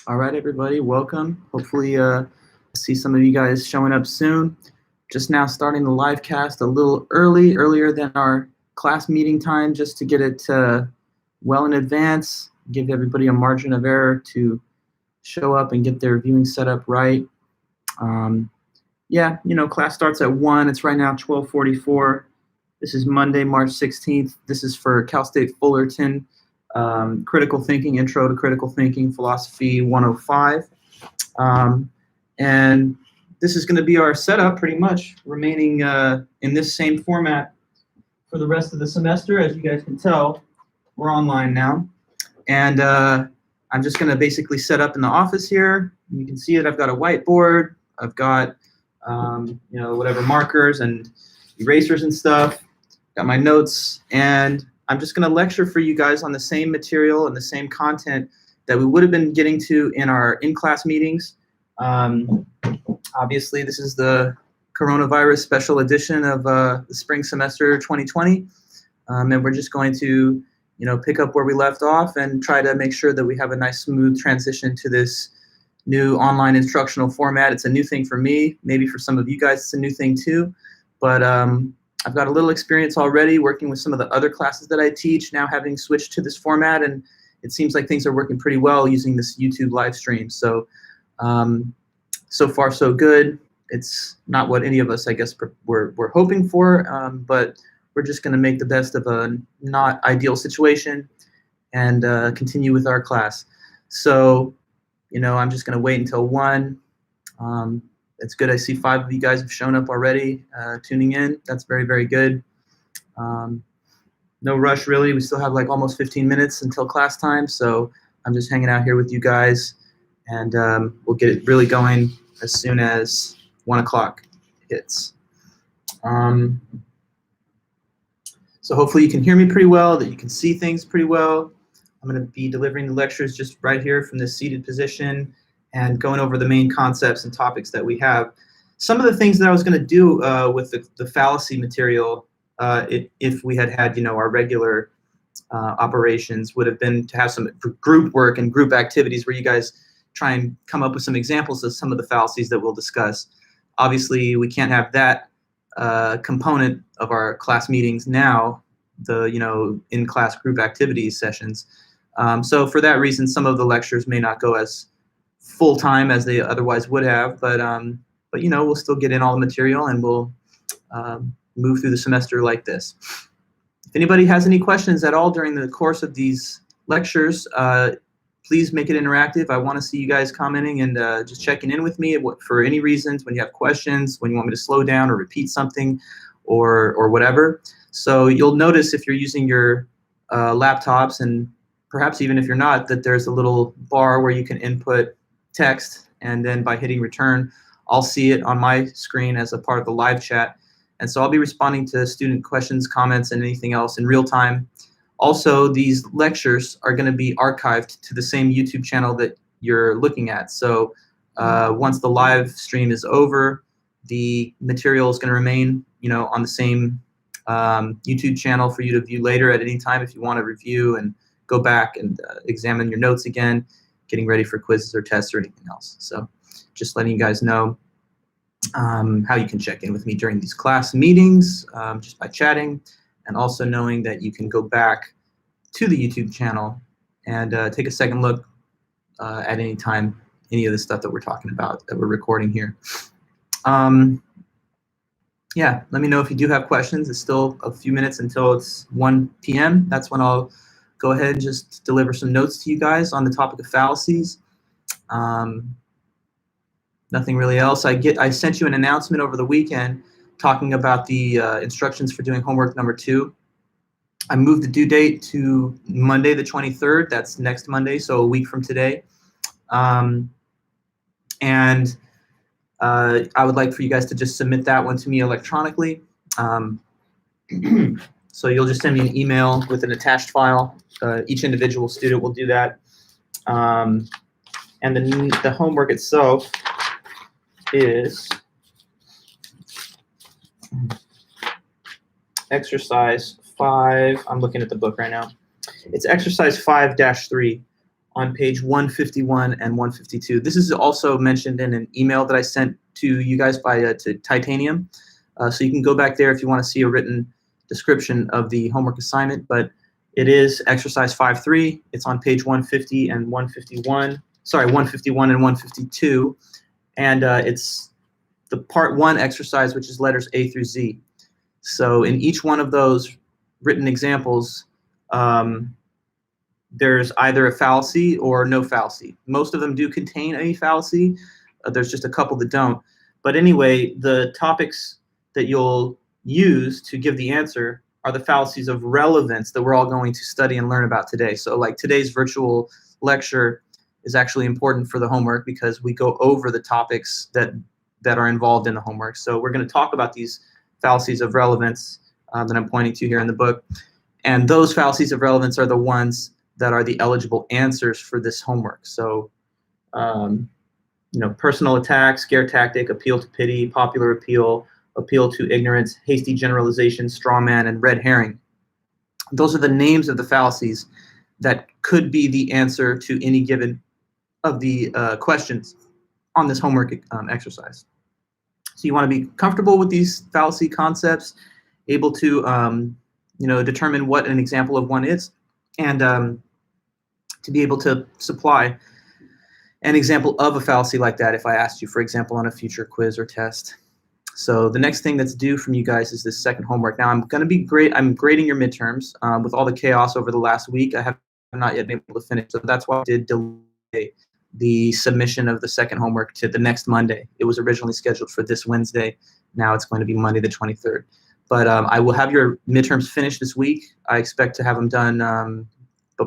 All right, everybody, welcome. Hopefully, see some of you guys showing up soon. Just now starting the live cast a little earlier than our class meeting time, just to get it well in advance, give everybody a margin of error to show up and get their viewing set up right. Yeah, class starts at 1. It's right now 12:44. This is Monday, March 16th. This is for Cal State Fullerton. Critical Thinking, Intro to Critical Thinking, Philosophy 105. And this is going to be our setup pretty much, remaining in this same format for the rest of the semester. As you guys can tell, we're online now. And I'm just going to basically set up in the office here. You can see it. I've got a whiteboard. I've got, whatever markers and erasers and stuff. Got my notes. And I'm just going to lecture for you guys on the same material and the same content that we would have been getting to in our in-class meetings. Obviously, this is the coronavirus special edition of the spring semester 2020. And we're just going to, pick up where we left off and try to make sure that we have a nice, smooth transition to this new online instructional format. It's a new thing for me. Maybe for some of you guys, it's a new thing too. But I've got a little experience already working with some of the other classes that I teach, now having switched to this format, and it seems like things are working pretty well using this YouTube live stream. So, so far so good. It's not what any of us, I guess, we're hoping for, but we're just going to make the best of a not ideal situation and continue with our class. So, I'm just going to wait until 1. It's good. I see 5 of you guys have shown up already, tuning in. That's very, very good. No rush, really. We still have like almost 15 minutes until class time, so I'm just hanging out here with you guys, and we'll get it really going as soon as 1 o'clock hits. So hopefully you can hear me pretty well, that you can see things pretty well. I'm going to be delivering the lectures just right here from this seated position and going over the main concepts and topics that we have. Some of the things that I was going to do with the fallacy material, if we had our regular operations, would have been to have some group work and group activities where you guys try and come up with some examples of some of the fallacies that we'll discuss. Obviously, we can't have that component of our class meetings now, the in-class group activities sessions. So for that reason, some of the lectures may not go as full-time as they otherwise would have, but we'll still get in all the material, and we'll move through the semester like this. If anybody has any questions at all during the course of these lectures, please make it interactive. I want to see you guys commenting and just checking in with me for any reasons, when you have questions, when you want me to slow down or repeat something or whatever. So you'll notice if you're using your laptops, and perhaps even if you're not, that there's a little bar where you can input text, and then by hitting return, I'll see it on my screen as a part of the live chat. And so I'll be responding to student questions, comments, and anything else in real time. Also, these lectures are going to be archived to the same YouTube channel that you're looking at. So once the live stream is over, the material is going to remain, on the same YouTube channel for you to view later at any time if you want to review and go back and examine your notes again, getting ready for quizzes or tests or anything else. So just letting you guys know how you can check in with me during these class meetings, just by chatting, and also knowing that you can go back to the YouTube channel and take a second look at any time, any of the stuff that we're talking about, that we're recording here. Yeah, let me know if you do have questions. It's still a few minutes until it's 1 p.m. That's when I'll go ahead and just deliver some notes to you guys on the topic of fallacies. Nothing really else. I sent you an announcement over the weekend talking about the instructions for doing homework number 2. I moved the due date to Monday the 23rd. That's next Monday, so a week from today. And I would like for you guys to just submit that one to me electronically. So you'll just send me an email with an attached file. Each individual student will do that. And the homework itself is exercise 5. I'm looking at the book right now. It's exercise 5-3 on page 151 and 152. This is also mentioned in an email that I sent to you guys by to Titanium. So you can go back there if you want to see a written description of the homework assignment, but it is exercise 5.3. It's on page 150 and 151. Sorry, 151 and 152. And it's the part 1 exercise, which is letters A through Z. So in each one of those written examples, there's either a fallacy or no fallacy. Most of them do contain a fallacy. There's just a couple that don't. But anyway, the topics that you'll use to give the answer are the fallacies of relevance that we're all going to study and learn about today. So like today's virtual lecture is actually important for the homework because we go over the topics that are involved in the homework. So we're going to talk about these fallacies of relevance that I'm pointing to here in the book. And those fallacies of relevance are the ones that are the eligible answers for this homework. So, personal attack, scare tactic, appeal to pity, popular appeal, appeal to ignorance, hasty generalization, straw man, and red herring. Those are the names of the fallacies that could be the answer to any given of the questions on this homework exercise. So you want to be comfortable with these fallacy concepts, able to determine what an example of one is, and to be able to supply an example of a fallacy like that if I asked you, for example, on a future quiz or test. So the next thing that's due from you guys is this second homework. Now I'm grading your midterms with all the chaos over the last week. I have not yet been able to finish, so that's why I did delay the submission of the second homework to the next Monday. It was originally scheduled for this Wednesday. Now it's going to be Monday the 23rd. But I will have your midterms finished this week. I expect to have them done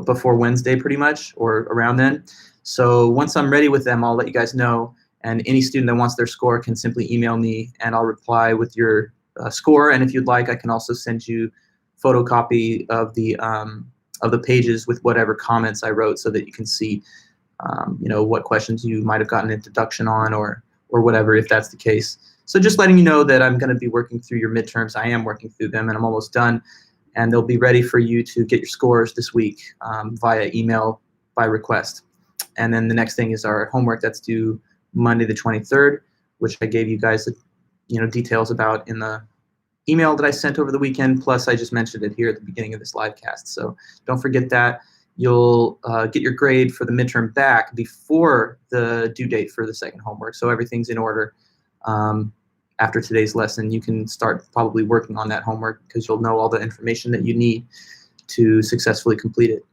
before Wednesday pretty much, or around then. So once I'm ready with them, I'll let you guys know. And any student that wants their score can simply email me and I'll reply with your score. And if you'd like, I can also send you photocopy of the pages with whatever comments I wrote so that you can see what questions you might have gotten an introduction on or whatever, if that's the case. So just letting you know that I'm going to be working through your midterms. I am working through them and I'm almost done. And they'll be ready for you to get your scores this week via email by request. And then the next thing is our homework that's due Monday the 23rd, which I gave you guys details about in the email that I sent over the weekend, plus I just mentioned it here at the beginning of this live cast. So don't forget that. You'll get your grade for the midterm back before the due date for the second homework, so everything's in order. After today's lesson, you can start probably working on that homework because you'll know all the information that you need to successfully complete it.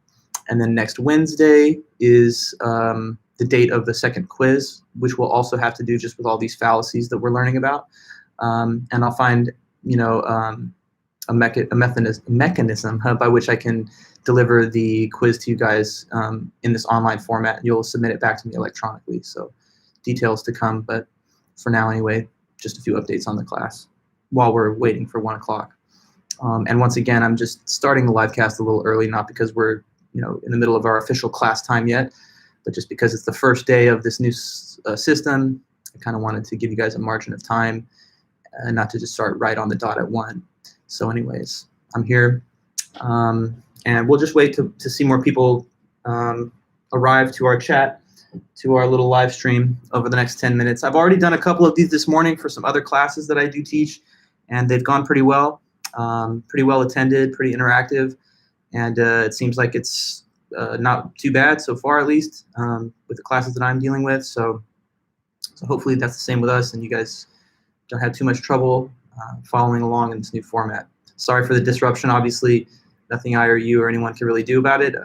And then next Wednesday is the date of the second quiz, which we'll also have to do just with all these fallacies that we're learning about. And I'll find a mechanism by which I can deliver the quiz to you guys in this online format. You'll submit it back to me electronically. So details to come, but for now anyway, just a few updates on the class while we're waiting for 1 o'clock. And once again, I'm just starting the live cast a little early, not because we're in the middle of our official class time yet, but just because it's the first day of this new system. I kind of wanted to give you guys a margin of time and not to just start right on the dot at 1. So anyways, I'm here. And we'll just wait to see more people arrive to our chat, to our little live stream over the next 10 minutes. I've already done a couple of these this morning for some other classes that I do teach, and they've gone pretty well attended, pretty interactive, and it seems like it's not too bad so far, at least, with the classes that I'm dealing with. So hopefully that's the same with us, and you guys don't have too much trouble following along in this new format. Sorry for the disruption. Obviously, nothing I or you or anyone can really do about it.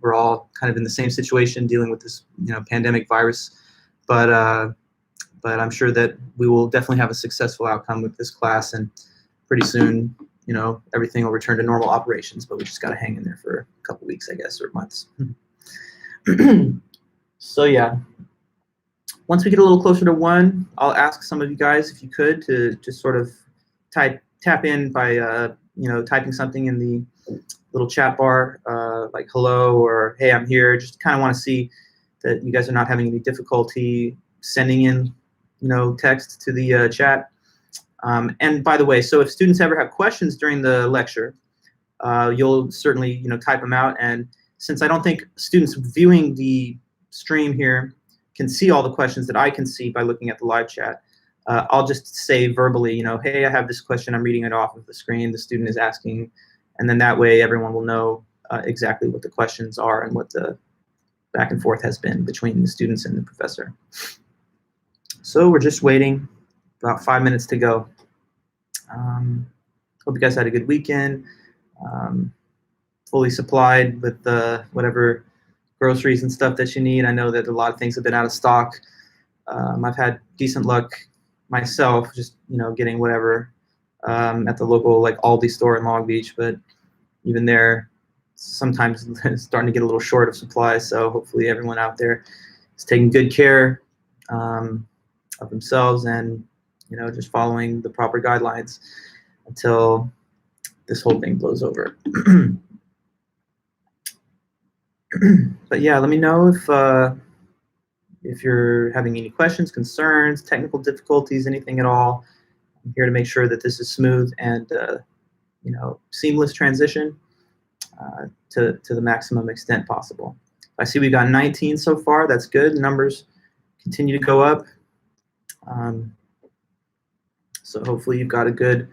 We're all kind of in the same situation dealing with this, pandemic virus. But I'm sure that we will definitely have a successful outcome with this class, and pretty soon, everything will return to normal operations. But we just got to hang in there for a couple weeks, I guess, or months. So yeah, once we get a little closer to 1, I'll ask some of you guys if you could to just sort of tap in by typing something in the little chat bar, like hello or hey, I'm here. Just kind of want to see that you guys are not having any difficulty sending in, text to the chat. And by the way, so if students ever have questions during the lecture, you'll certainly, type them out. And since I don't think students viewing the stream here can see all the questions that I can see by looking at the live chat, I'll just say verbally, hey, I have this question, I'm reading it off of the screen, the student is asking, and then that way everyone will know exactly what the questions are and what the back and forth has been between the students and the professor. So we're just waiting, about 5 minutes to go. Hope you guys had a good weekend. Fully supplied with whatever groceries and stuff that you need. I know that a lot of things have been out of stock. I've had decent luck myself, just getting whatever at the local Aldi store in Long Beach, but even there, sometimes it's starting to get a little short of supplies. So hopefully everyone out there is taking good care of themselves and just following the proper guidelines until this whole thing blows over. But yeah, let me know if you're having any questions, concerns, technical difficulties, anything at all. I'm here to make sure that this is smooth and seamless transition to the maximum extent possible. I see we got 19 so far. That's good. Numbers continue to go up. So hopefully you've got a good,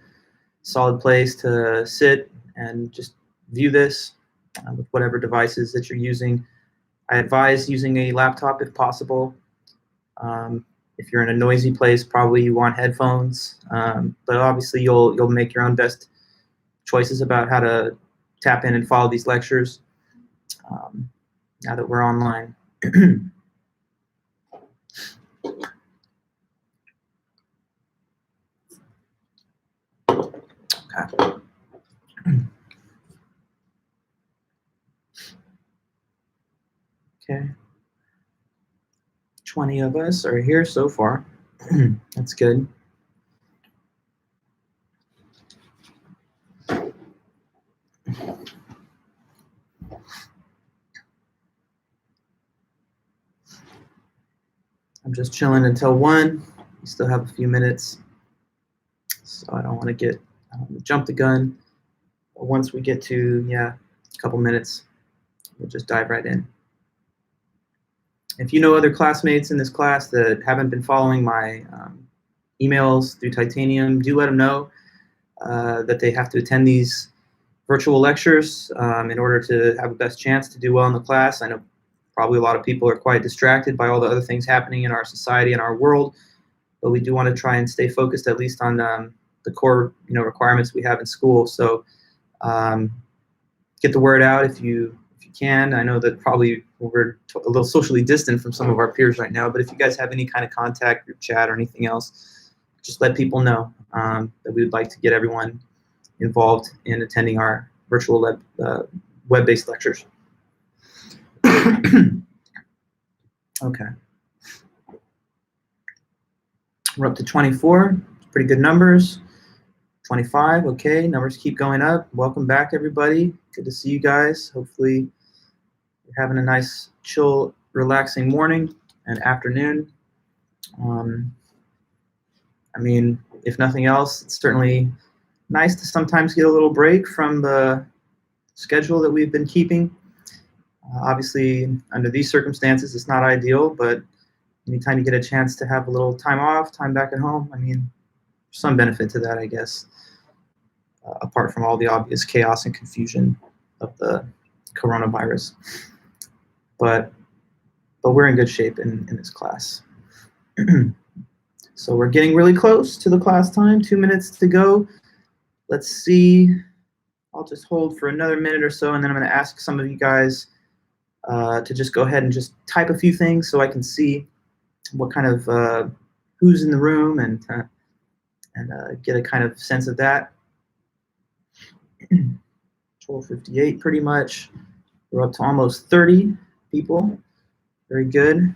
solid place to sit and just view this with whatever devices that you're using. I advise using a laptop if possible. If you're in a noisy place, probably you want headphones. But obviously you'll make your own best choices about how to tap in and follow these lectures now that we're online. Okay. Okay. 20 of us are here so far. That's good. I'm just chilling until 1. We still have a few minutes, so I don't want to jump the gun. But once we get to a couple minutes, we'll just dive right in. If you know other classmates in this class that haven't been following my emails through Titanium, do let them know that they have to attend these virtual lectures in order to have the best chance to do well in the class. I know probably a lot of people are quite distracted by all the other things happening in our society and our world, but we do want to try and stay focused at least on the core requirements we have in school. So get the word out if you can. I know that probably we're a little socially distant from some of our peers right now, but if you guys have any kind of contact, group chat, or anything else, just let people know that we would like to get everyone involved in attending our virtual web-based lectures. Okay. We're up to 24, pretty good numbers. 25, okay, numbers keep going up. Welcome back, everybody. Good to see you guys. Hopefully you're having a nice, chill, relaxing morning and afternoon. I mean, if nothing else, it's certainly nice to sometimes get a little break from the schedule that we've been keeping. Obviously, under these circumstances, it's not ideal, but anytime you get a chance to have a little time off, time back at home, I mean, there's some benefit to that, I guess, apart from all the obvious chaos and confusion of the coronavirus. But we're in good shape in this class. So we're getting really close to the class time, 2 minutes to go. Let's see. I'll just hold for another minute or so, and then I'm going to ask some of you guys to just go ahead and just type a few things so I can see what kind of who's in the room and get a kind of sense of that. 12:58 pretty much. We're up to almost 30 people. Very good.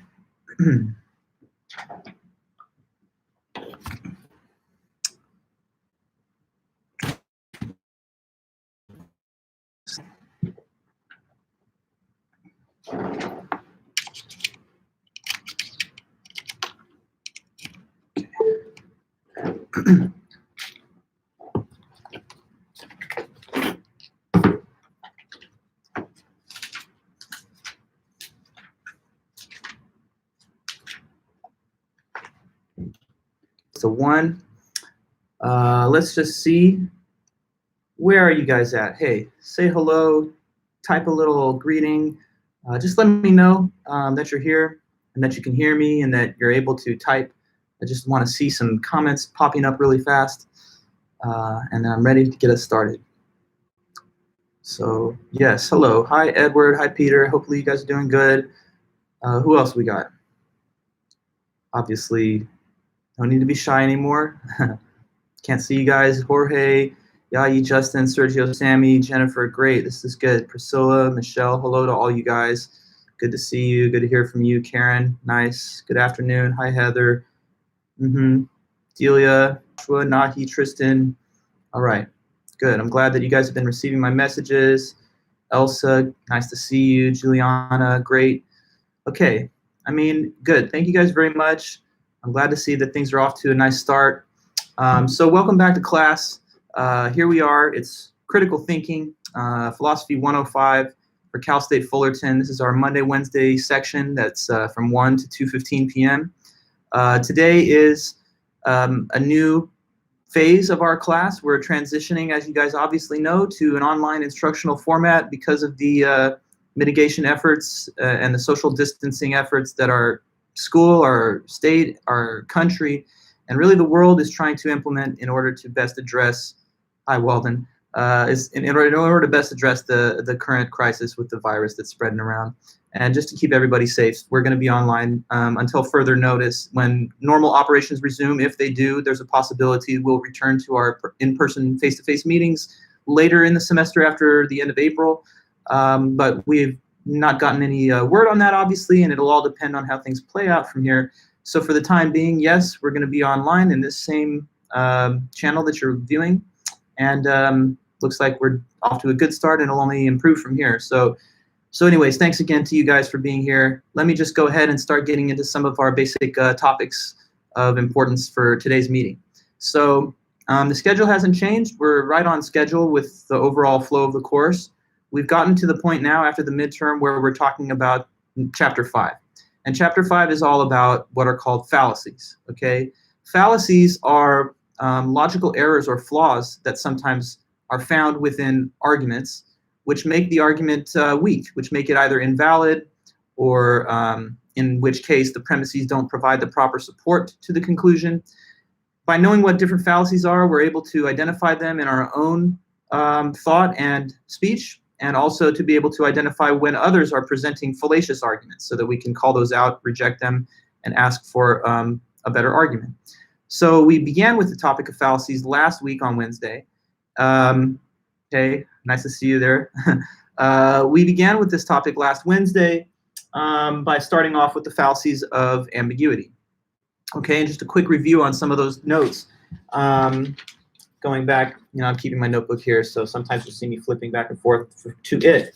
to 1. Let's just see. Where are you guys at? Hey, say hello, type a little greeting. Just let me know that you're here and that you can hear me and that you're able to type. I just want to see some comments popping up really fast, and then I'm ready to get us started. So yes, hello. Hi, Edward. Hi, Peter. Hopefully you guys are doing good. Who else we got? Obviously, don't need to be shy anymore. Can't see you guys. Jorge, Yayi, Justin, Sergio, Sammy, Jennifer. Great. This is good. Priscilla, Michelle. Hello to all you guys. Good to see you. Good to hear from you. Karen, nice. Good afternoon. Hi, Heather. Delia, Joshua, Nahi, Tristan. All right. Good. I'm glad that you guys have been receiving my messages. Elsa, nice to see you. Juliana, great. Okay. I mean, good. Thank you guys very much. I'm glad to see that things are off to a nice start. So welcome back to class. Here we are. It's Critical Thinking, Philosophy 105 for Cal State Fullerton. This is our Monday, Wednesday section that's from 1 to 2:15 p.m. Today is a new phase of our class. We're transitioning, as you guys obviously know, to an online instructional format because of the mitigation efforts and the social distancing efforts that our school, our state, our country, and really the world is trying to implement in order to best address, hi Weldon, in order to best address the current crisis with the virus that's spreading around. And just to keep everybody safe, we're going to be online until further notice. When normal operations resume, if they do, there's a possibility we'll return to our in-person, face-to-face meetings later in the semester after the end of April. But we've not gotten any word on that, obviously, and it'll all depend on how things play out from here. So for the time being, yes, we're going to be online in this same channel that you're viewing. And looks like we're off to a good start, and it'll only improve from here. So anyways, thanks again to you guys for being here. Let me just go ahead and start getting into some of our basic topics of importance for today's meeting. So the schedule hasn't changed. We're right on schedule with the overall flow of the course. We've gotten to the point now after the midterm where we're talking about Chapter 5. And Chapter 5 is all about what are called fallacies, okay? Fallacies are logical errors or flaws that sometimes are found within arguments, which make the argument weak, which make it either invalid or in which case the premises don't provide the proper support to the conclusion. By knowing what different fallacies are, we're able to identify them in our own thought and speech, and also to be able to identify when others are presenting fallacious arguments so that we can call those out, reject them, and ask for a better argument. So we began with the topic of fallacies last week on Wednesday. Okay, nice to see you there. We began with this topic last Wednesday by starting off with the fallacies of ambiguity. Okay, and just a quick review on some of those notes. Going back, I'm keeping my notebook here, so sometimes you'll see me flipping back and forth to it.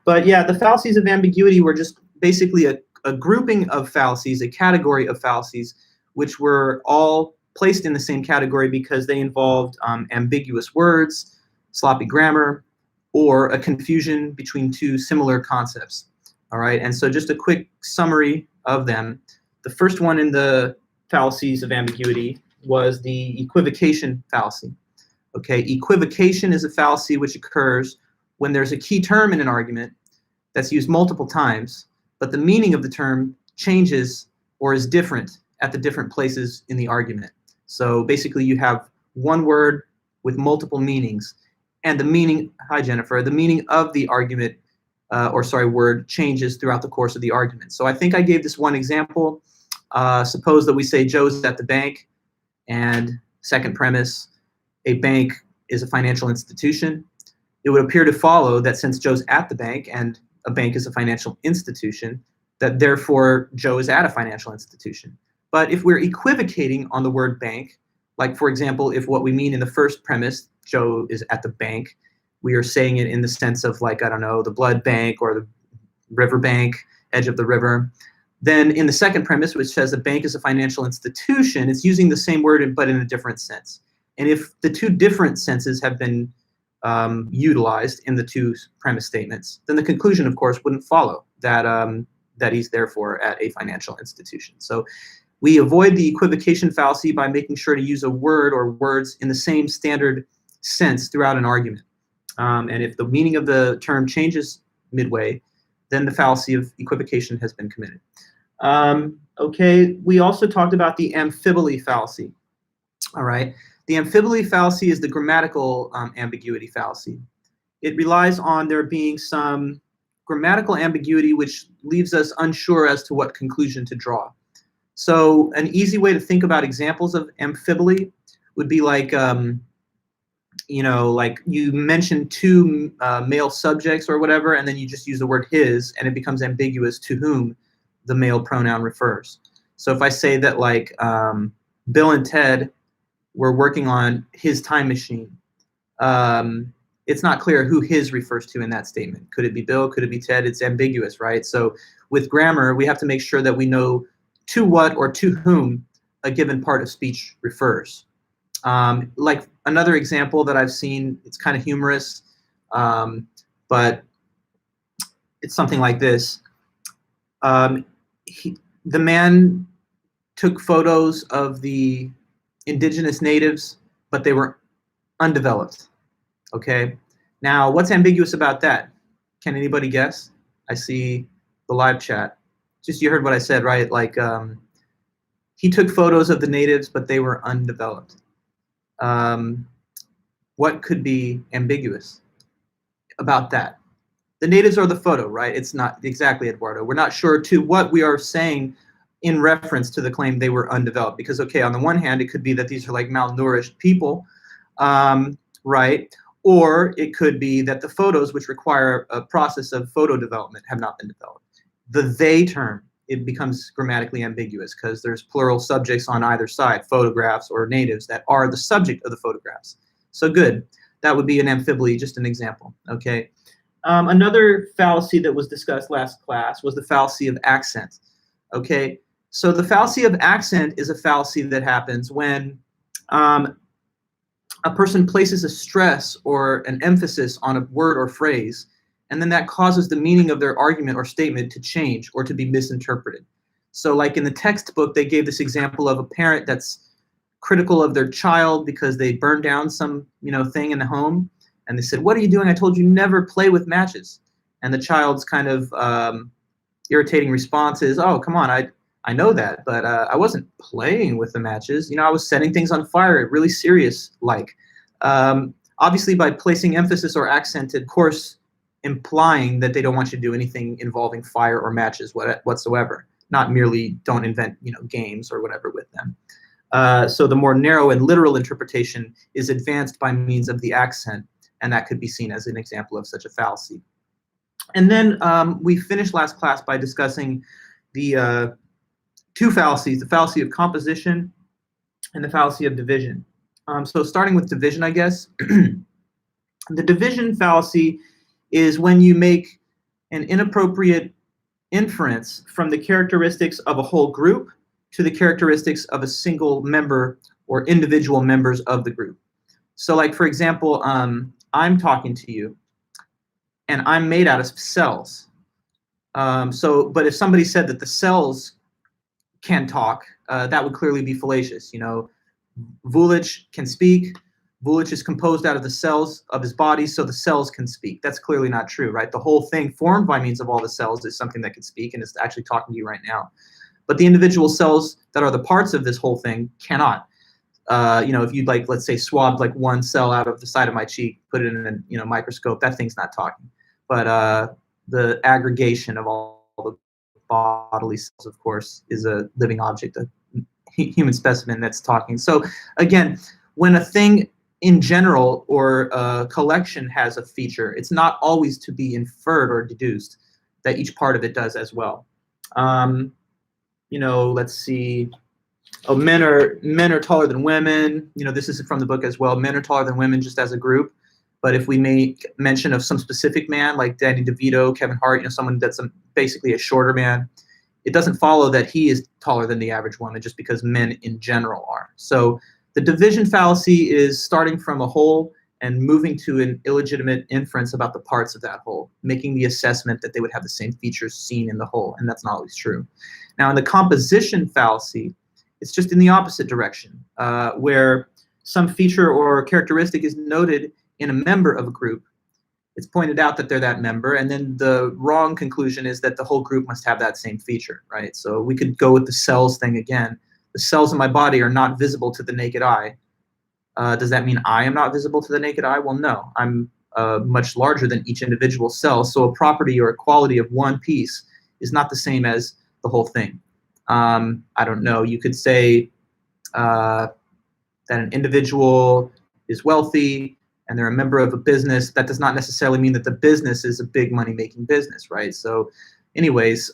But yeah, the fallacies of ambiguity were just basically a grouping of fallacies, a category of fallacies, which were all placed in the same category because they involved ambiguous words, sloppy grammar, or a confusion between two similar concepts. All right, and so just a quick summary of them. The first one in the fallacies of ambiguity was the equivocation fallacy. Okay, equivocation is a fallacy which occurs when there's a key term in an argument that's used multiple times, but the meaning of the term changes or is different at the different places in the argument. So basically you have one word with multiple meanings, and the meaning, hi Jennifer, the meaning of the argument, word changes throughout the course of the argument. So I think I gave this one example. Suppose that we say Joe's at the bank, and second premise, a bank is a financial institution. It would appear to follow that since Joe's at the bank and a bank is a financial institution, that therefore Joe is at a financial institution. But if we're equivocating on the word bank, like for example, if what we mean in the first premise, Joe is at the bank, we are saying it in the sense of like, I don't know, the blood bank or the river bank, edge of the river. Then in the second premise, which says a bank is a financial institution, it's using the same word but in a different sense. And if the two different senses have been utilized in the two premise statements, then the conclusion, of course, wouldn't follow that that he's therefore at a financial institution. So We avoid the equivocation fallacy by making sure to use a word or words in the same standard sense throughout an argument. And if the meaning of the term changes midway, then the fallacy of equivocation has been committed. Okay, we also talked about the amphiboly fallacy. All right, the amphiboly fallacy is the grammatical ambiguity fallacy. It relies on there being some grammatical ambiguity which leaves us unsure as to what conclusion to draw. So an easy way to think about examples of amphiboly would be like, you know, like you mention two male subjects or whatever, and then you just use the word his, and it becomes ambiguous to whom the male pronoun refers. So if I say that like Bill and Ted were working on his time machine, it's not clear who his refers to in that statement. Could it be Bill? Could it be Ted? It's ambiguous, right? So with grammar, we have to make sure that we know to what or to whom a given part of speech refers. Like another example that I've seen, it's kind of humorous, but it's something like this. The man took photos of the indigenous natives, but they were undeveloped. Okay. Now, what's ambiguous about that? Can anybody guess? I see the live chat. Just you heard what I said, right? Like he took photos of the natives, but they were undeveloped. What could be ambiguous about that? The natives are the photo, right? It's not exactly, Eduardo. We're not sure to what we are saying in reference to the claim they were undeveloped. Because, okay, on the one hand, it could be that these are like malnourished people, right? Or it could be that the photos, which require a process of photo development, have not been developed. The they term, it becomes grammatically ambiguous because there's plural subjects on either side, photographs or natives that are the subject of the photographs. So good. That would be an amphiboly, just an example, okay? Another fallacy that was discussed last class was the fallacy of accent, okay? So the fallacy of accent is a fallacy that happens when a person places a stress or an emphasis on a word or phrase, and then that causes the meaning of their argument or statement to change or to be misinterpreted. So like in the textbook, they gave this example of a parent that's critical of their child because they burned down some, you know, thing in the home. And they said, "What are you doing? I told you never play with matches." And the child's kind of irritating response is, "Oh, come on, I know that, but I wasn't playing with the matches. You know, I was setting things on fire, really serious like." Obviously, by placing emphasis or accent, of course, implying that they don't want you to do anything involving fire or matches whatsoever, not merely don't invent, you know, games or whatever with them. So the more narrow and literal interpretation is advanced by means of the accent, and that could be seen as an example of such a fallacy. And then we finished last class by discussing the two fallacies, the fallacy of composition and the fallacy of division. So starting with division, I guess. The division fallacy is when you make an inappropriate inference from the characteristics of a whole group to the characteristics of a single member or individual members of the group. So like, for example, I'm talking to you, and I'm made out of cells. But if somebody said that the cells can talk, that would clearly be fallacious. You know, Vulic can speak. Vulic is composed out of the cells of his body, so the cells can speak. That's clearly not true, right? The whole thing formed by means of all the cells is something that can speak, and it's actually talking to you right now. But the individual cells that are the parts of this whole thing cannot. You know, if you'd like, let's say, swabbed like one cell out of the side of my cheek, put it in a, you know, microscope, that thing's not talking. But the aggregation of all the bodily cells, of course, is a living object, a human specimen that's talking. So again, when a thing in general or a collection has a feature, it's not always to be inferred or deduced that each part of it does as well. You know, let's see. Oh, men are taller than women. You know, this is from the book as well. Men are taller than women just as a group. But if we make mention of some specific man, like Danny DeVito, Kevin Hart, you know, someone that's basically a shorter man, it doesn't follow that he is taller than the average woman just because men in general are. So the division fallacy is starting from a whole and moving to an illegitimate inference about the parts of that whole, making the assessment that they would have the same features seen in the whole, and that's not always true. Now, in the composition fallacy, It's just in the opposite direction, where some feature or characteristic is noted in a member of a group. It's pointed out that they're that member, and then the wrong conclusion is that the whole group must have that same feature, right? So we could go with the cells thing again. The cells in my body are not visible to the naked eye. Does that mean I am not visible to the naked eye? Well, no. I'm much larger than each individual cell, so a property or a quality of one piece is not the same as the whole thing. I don't know. You could say that an individual is wealthy and they're a member of a business. That does not necessarily mean that the business is a big money-making business, right? So anyways,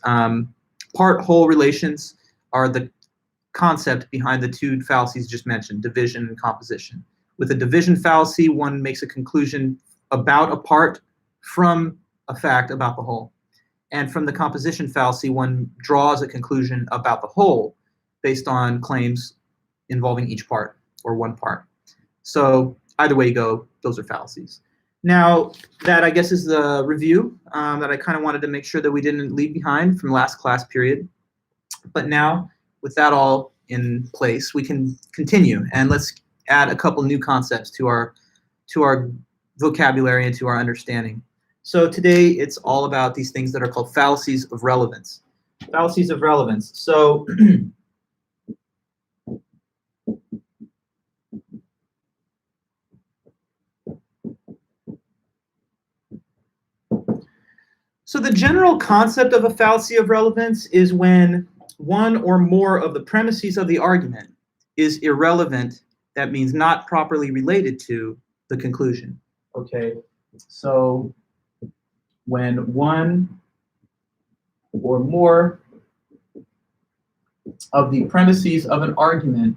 part-whole relations are the concept behind the two fallacies just mentioned, division and composition. With a division fallacy, one makes a conclusion about a part from a fact about the whole. And from the composition fallacy, one draws a conclusion about the whole based on claims involving each part or one part. So either way you go, those are fallacies. Now, that I guess is the review that I kind of wanted to make sure that we didn't leave behind from last class period. But now, with that all in place, we can continue, and let's add a couple new concepts to our vocabulary and to our understanding. So today it's all about these things that are called fallacies of relevance. Fallacies of relevance. So so the general concept of a fallacy of relevance is when one or more of the premises of the argument is irrelevant, that means not properly related to the conclusion. Okay, so when one or more of the premises of an argument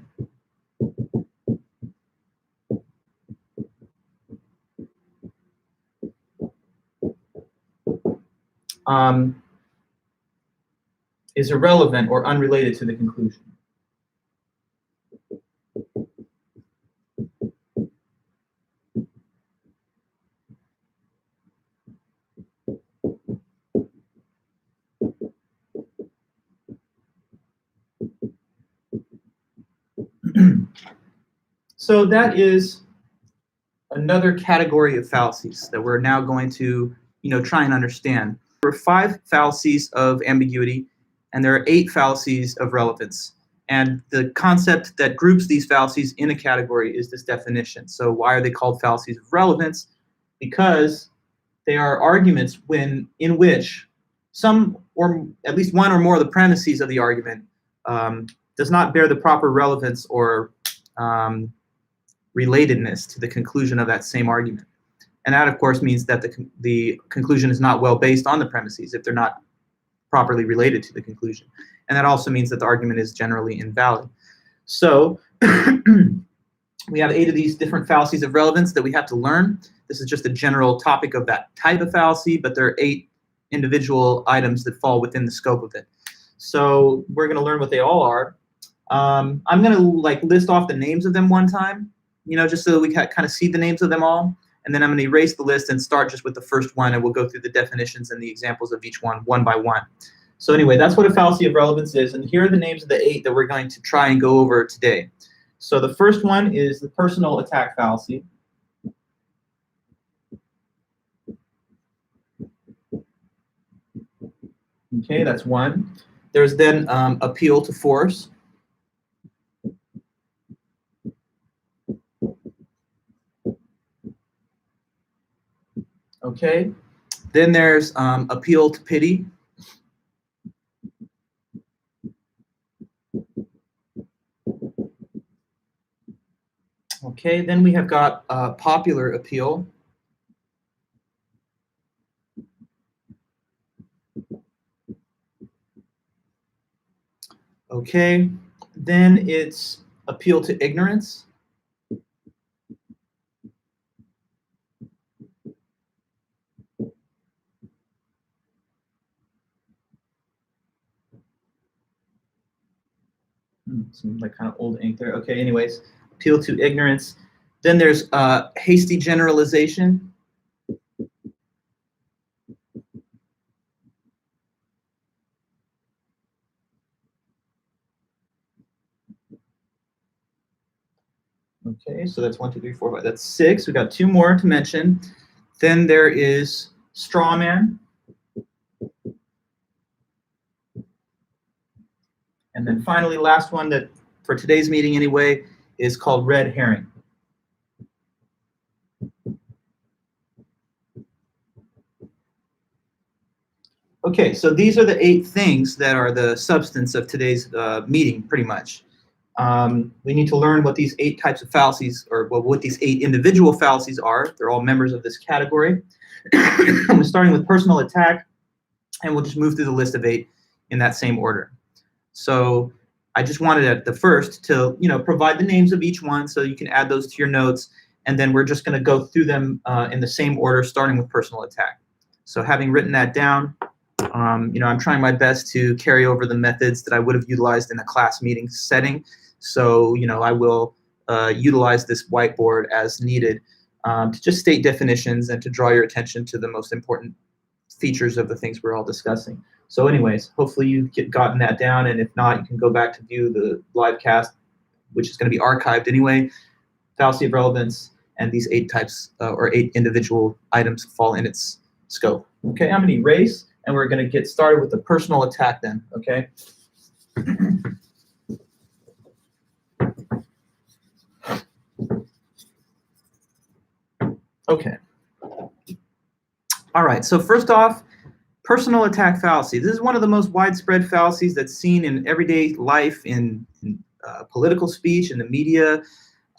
is irrelevant or unrelated to the conclusion. So that is another category of fallacies that we're now going to, try and understand. There are 5 fallacies of ambiguity, and there are 8 fallacies of relevance. And the concept that groups these fallacies in a category is this definition. So why are they called fallacies of relevance? Because they are arguments in which some or at least one or more of the premises of the argument does not bear the proper relevance or relatedness to the conclusion of that same argument. And that, of course, means that the conclusion is not well based on the premises if they're not properly related to the conclusion. And that also means that the argument is generally invalid. So we have 8 of these different fallacies of relevance that we have to learn. This is just a general topic of that type of fallacy, but there are 8 individual items that fall within the scope of it. So we're going to learn what they all are. I'm going to list off the names of them one time, just so that we kind of see the names of them all. And then I'm going to erase the list and start just with the first one, and we'll go through the definitions and the examples of each one by one. So anyway, that's what a fallacy of relevance is. And here are the names of the 8 that we're going to try and go over today. So the first one is the personal attack fallacy. Okay, that's one. There's then appeal to force. Okay, then there's appeal to pity. Okay, then we have got popular appeal. Okay, then it's appeal to ignorance. Some kind of old ink there. Okay, anyways, appeal to ignorance. Then there's hasty generalization. Okay, so that's 1, 2, 3, 4, 5. That's 6. We've got 2 more to mention. Then there is straw man. And then finally, last one that for today's meeting anyway is called red herring. Okay, so these are the 8 things that are the substance of today's meeting, pretty much. We need to learn what these 8 types of fallacies, or what these 8 individual fallacies are. They're all members of this category. We're starting with personal attack, and we'll just move through the list of 8 in that same order. So I just wanted at the first to provide the names of each one so you can add those to your notes, and then we're just going to go through them in the same order, starting with personal attack. So having written that down, I'm trying my best to carry over the methods that I would have utilized in a class meeting setting. So, I will utilize this whiteboard as needed to just state definitions and to draw your attention to the most important features of the things we're all discussing. So anyways, hopefully you've gotten that down, and if not, you can go back to view the live cast, which is going to be archived anyway. Fallacy of relevance, and these 8 types or 8 individual items fall in its scope. Okay, I'm going to erase, and we're going to get started with the personal attack then, okay? Okay. All right, so first off, personal attack fallacy. This is one of the most widespread fallacies that's seen in everyday life, in political speech, in the media.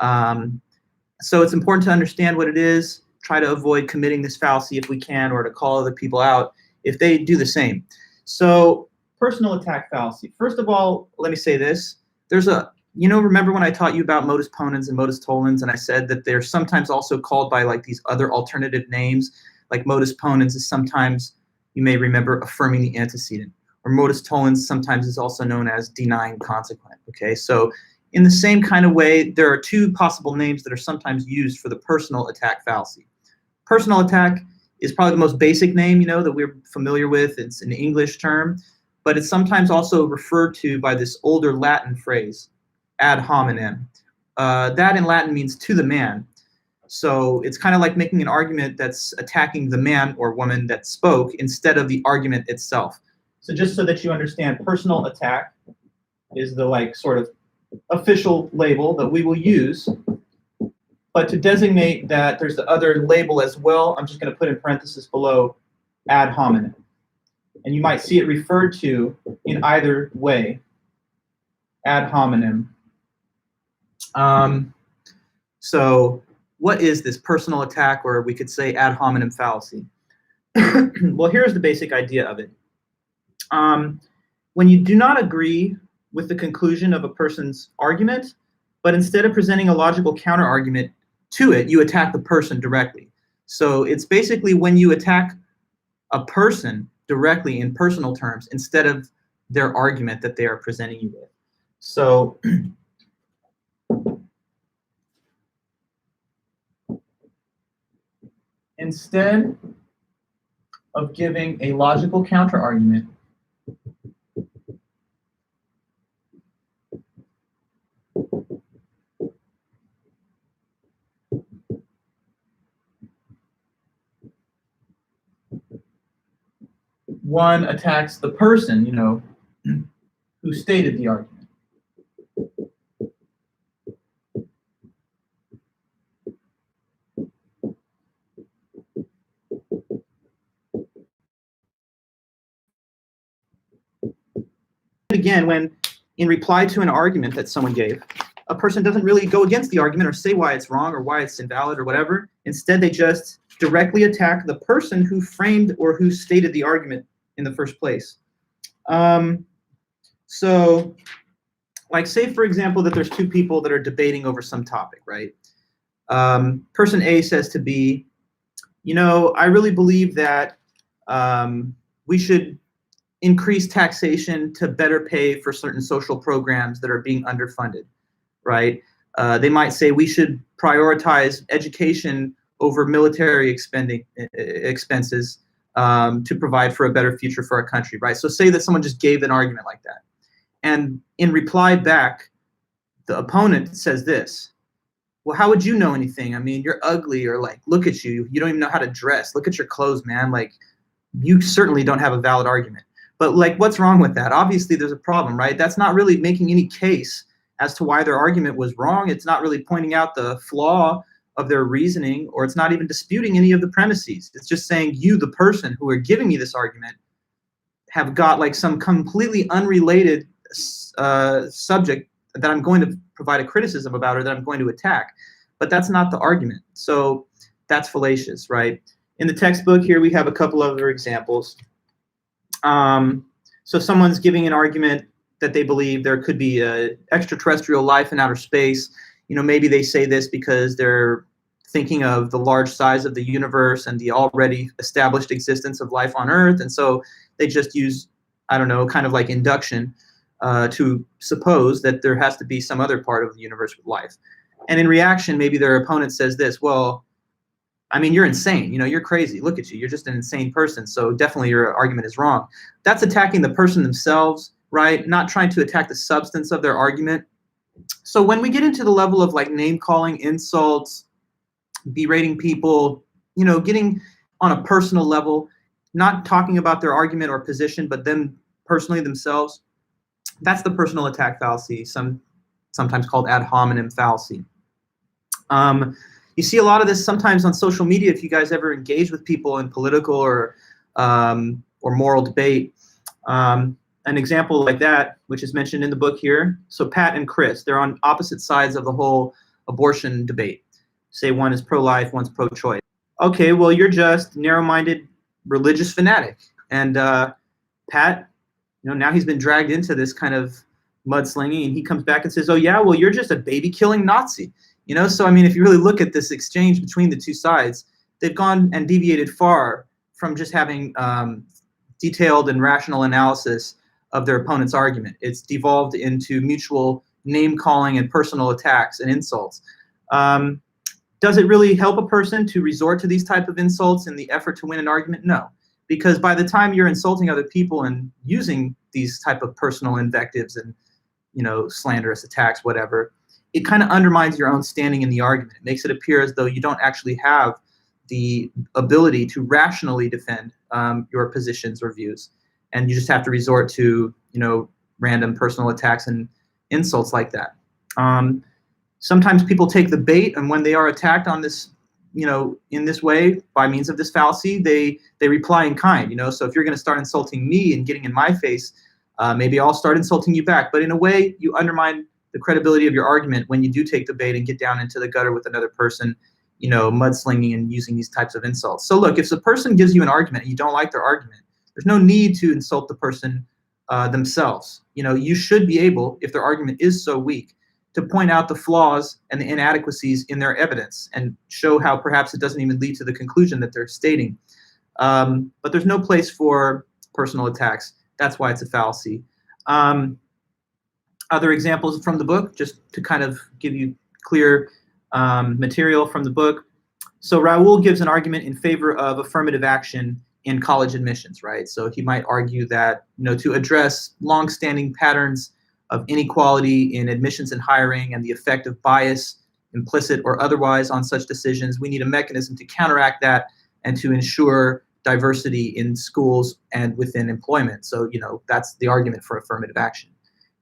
So it's important to understand what it is, try to avoid committing this fallacy if we can, or to call other people out if they do the same. So personal attack fallacy. First of all, let me say this. There's remember when I taught you about modus ponens and modus tollens, and I said that they're sometimes also called by like these other alternative names, like modus ponens is sometimes, you may remember, affirming the antecedent, or modus tollens sometimes is also known as denying consequent, okay? So in the same kind of way, there are 2 possible names that are sometimes used for the personal attack fallacy. Personal attack is probably the most basic name, that we're familiar with. It's an English term, but it's sometimes also referred to by this older Latin phrase, ad hominem. That in Latin means to the man. So it's kind of like making an argument that's attacking the man or woman that spoke instead of the argument itself. So just so that you understand, personal attack is the sort of official label that we will use. But to designate that there's the other label as well, I'm just going to put in parentheses below ad hominem. And you might see it referred to in either way, ad hominem. So what is this personal attack, or we could say ad hominem fallacy? Well, here's the basic idea of it. When you do not agree with the conclusion of a person's argument, but instead of presenting a logical counter-argument to it, you attack the person directly. So it's basically when you attack a person directly in personal terms instead of their argument that they are presenting you with. So instead of giving a logical counter-argument, one attacks the person, who stated the argument. Again, when in reply to an argument that someone gave, a person doesn't really go against the argument or say why it's wrong or why it's invalid or whatever. Instead, they just directly attack the person who framed or who stated the argument in the first place. So, like, say, for example, that there's 2 people that are debating over some topic, right? Person A says to B, I really believe that we should increase taxation to better pay for certain social programs that are being underfunded, right? They might say we should prioritize education over military expenses to provide for a better future for our country, right? So say that someone just gave an argument like that. And in reply back, the opponent says this: well, how would you know anything? I mean, you're ugly, or like, look at you. You don't even know how to dress. Look at your clothes, man. Like, you certainly don't have a valid argument. But like, what's wrong with that? Obviously, there's a problem, right? That's not really making any case as to why their argument was wrong. It's not really pointing out the flaw of their reasoning, or it's not even disputing any of the premises. It's just saying, you, the person who are giving me this argument, have got like some completely unrelated subject that I'm going to provide a criticism about, or that I'm going to attack. But that's not the argument. So that's fallacious, right? In the textbook here, we have a couple other examples. So someone's giving an argument that they believe there could be extraterrestrial life in outer space. You know, maybe they say this because they're thinking of the large size of the universe and the already established existence of life on Earth. And so they just use, I don't know, kind of like induction to suppose that there has to be some other part of the universe with life. And in reaction, maybe their opponent says this, well, I mean, you're insane. You know, you're crazy. Look at you. You're just an insane person. So definitely your argument is wrong. That's attacking the person themselves, right? Not trying to attack the substance of their argument. So when we get into the level of like name calling, insults, berating people, you know, getting on a personal level, not talking about their argument or position, but them personally themselves, that's the personal attack fallacy, sometimes called ad hominem fallacy. You see a lot of this sometimes on social media. If you guys ever engage with people in political or moral debate, an example like that, which is mentioned in the book here. So Pat and Chris, they're on opposite sides of the whole abortion debate. Say one is pro-life, one's pro-choice. Okay, well, you're just narrow-minded religious fanatic. And Pat, you know, now he's been dragged into this kind of mudslinging, and he comes back and says, oh yeah, well, you're just a baby-killing Nazi. You know, so I mean, if you really look at this exchange between the two sides, they've gone and deviated far from just having detailed and rational analysis of their opponent's argument. It's devolved into mutual name-calling and personal attacks and insults. Does it really help a person to resort to these type of insults in the effort to win an argument? No, because by the time you're insulting other people and using these type of personal invectives and, you know, slanderous attacks, whatever, it kind of undermines your own standing in the argument. It makes it appear as though you don't actually have the ability to rationally defend your positions or views, and you just have to resort to, you know, random personal attacks and insults like that. Sometimes people take the bait, and when they are attacked on this, you know, in this way by means of this fallacy, they reply in kind. You know, so if you're going to start insulting me and getting in my face, maybe I'll start insulting you back. But in a way, you undermine the credibility of your argument when you do take the bait and get down into the gutter with another person, you know, mudslinging and using these types of insults. So look, if the person gives you an argument and you don't like their argument, there's no need to insult the person themselves. You know, you should be able, if their argument is so weak, to point out the flaws and the inadequacies in their evidence and show how perhaps it doesn't even lead to the conclusion that they're stating. But there's no place for personal attacks. That's why it's a fallacy. Other examples from the book, just to kind of give you clear material from the book. So Raoul gives an argument in favor of affirmative action in college admissions, right? So he might argue that, you know, to address longstanding patterns of inequality in admissions and hiring and the effect of bias, implicit or otherwise, on such decisions, we need a mechanism to counteract that and to ensure diversity in schools and within employment. So, you know, that's the argument for affirmative action.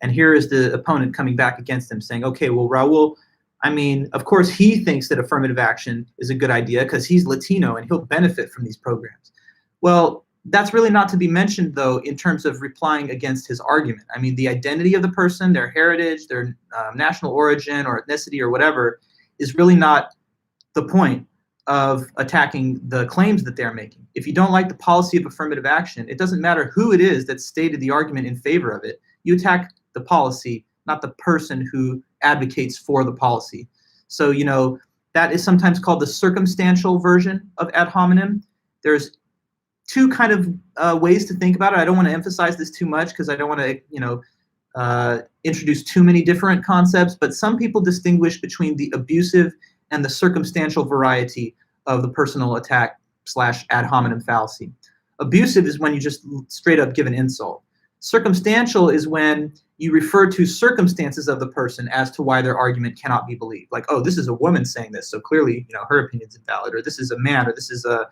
And here is the opponent coming back against him saying, okay, well, Raoul, I mean, of course, he thinks that affirmative action is a good idea because he's Latino and he'll benefit from these programs. Well, that's really not to be mentioned, though, in terms of replying against his argument. I mean, the identity of the person, their heritage, their national origin or ethnicity or whatever is really not the point of attacking the claims that they're making. If you don't like the policy of affirmative action, it doesn't matter who it is that stated the argument in favor of it. You attack the policy, not the person who advocates for the policy. So, you know, that is sometimes called the circumstantial version of ad hominem. There's two kind of ways to think about it. I don't want to emphasize this too much because I don't want to, you know, introduce too many different concepts, but some people distinguish between the abusive and the circumstantial variety of the personal attack / ad hominem fallacy. Abusive is when you just straight up give an insult. Circumstantial is when you refer to circumstances of the person as to why their argument cannot be believed. Like, oh, this is a woman saying this, so clearly, her opinion's invalid, or this is a man, or this is a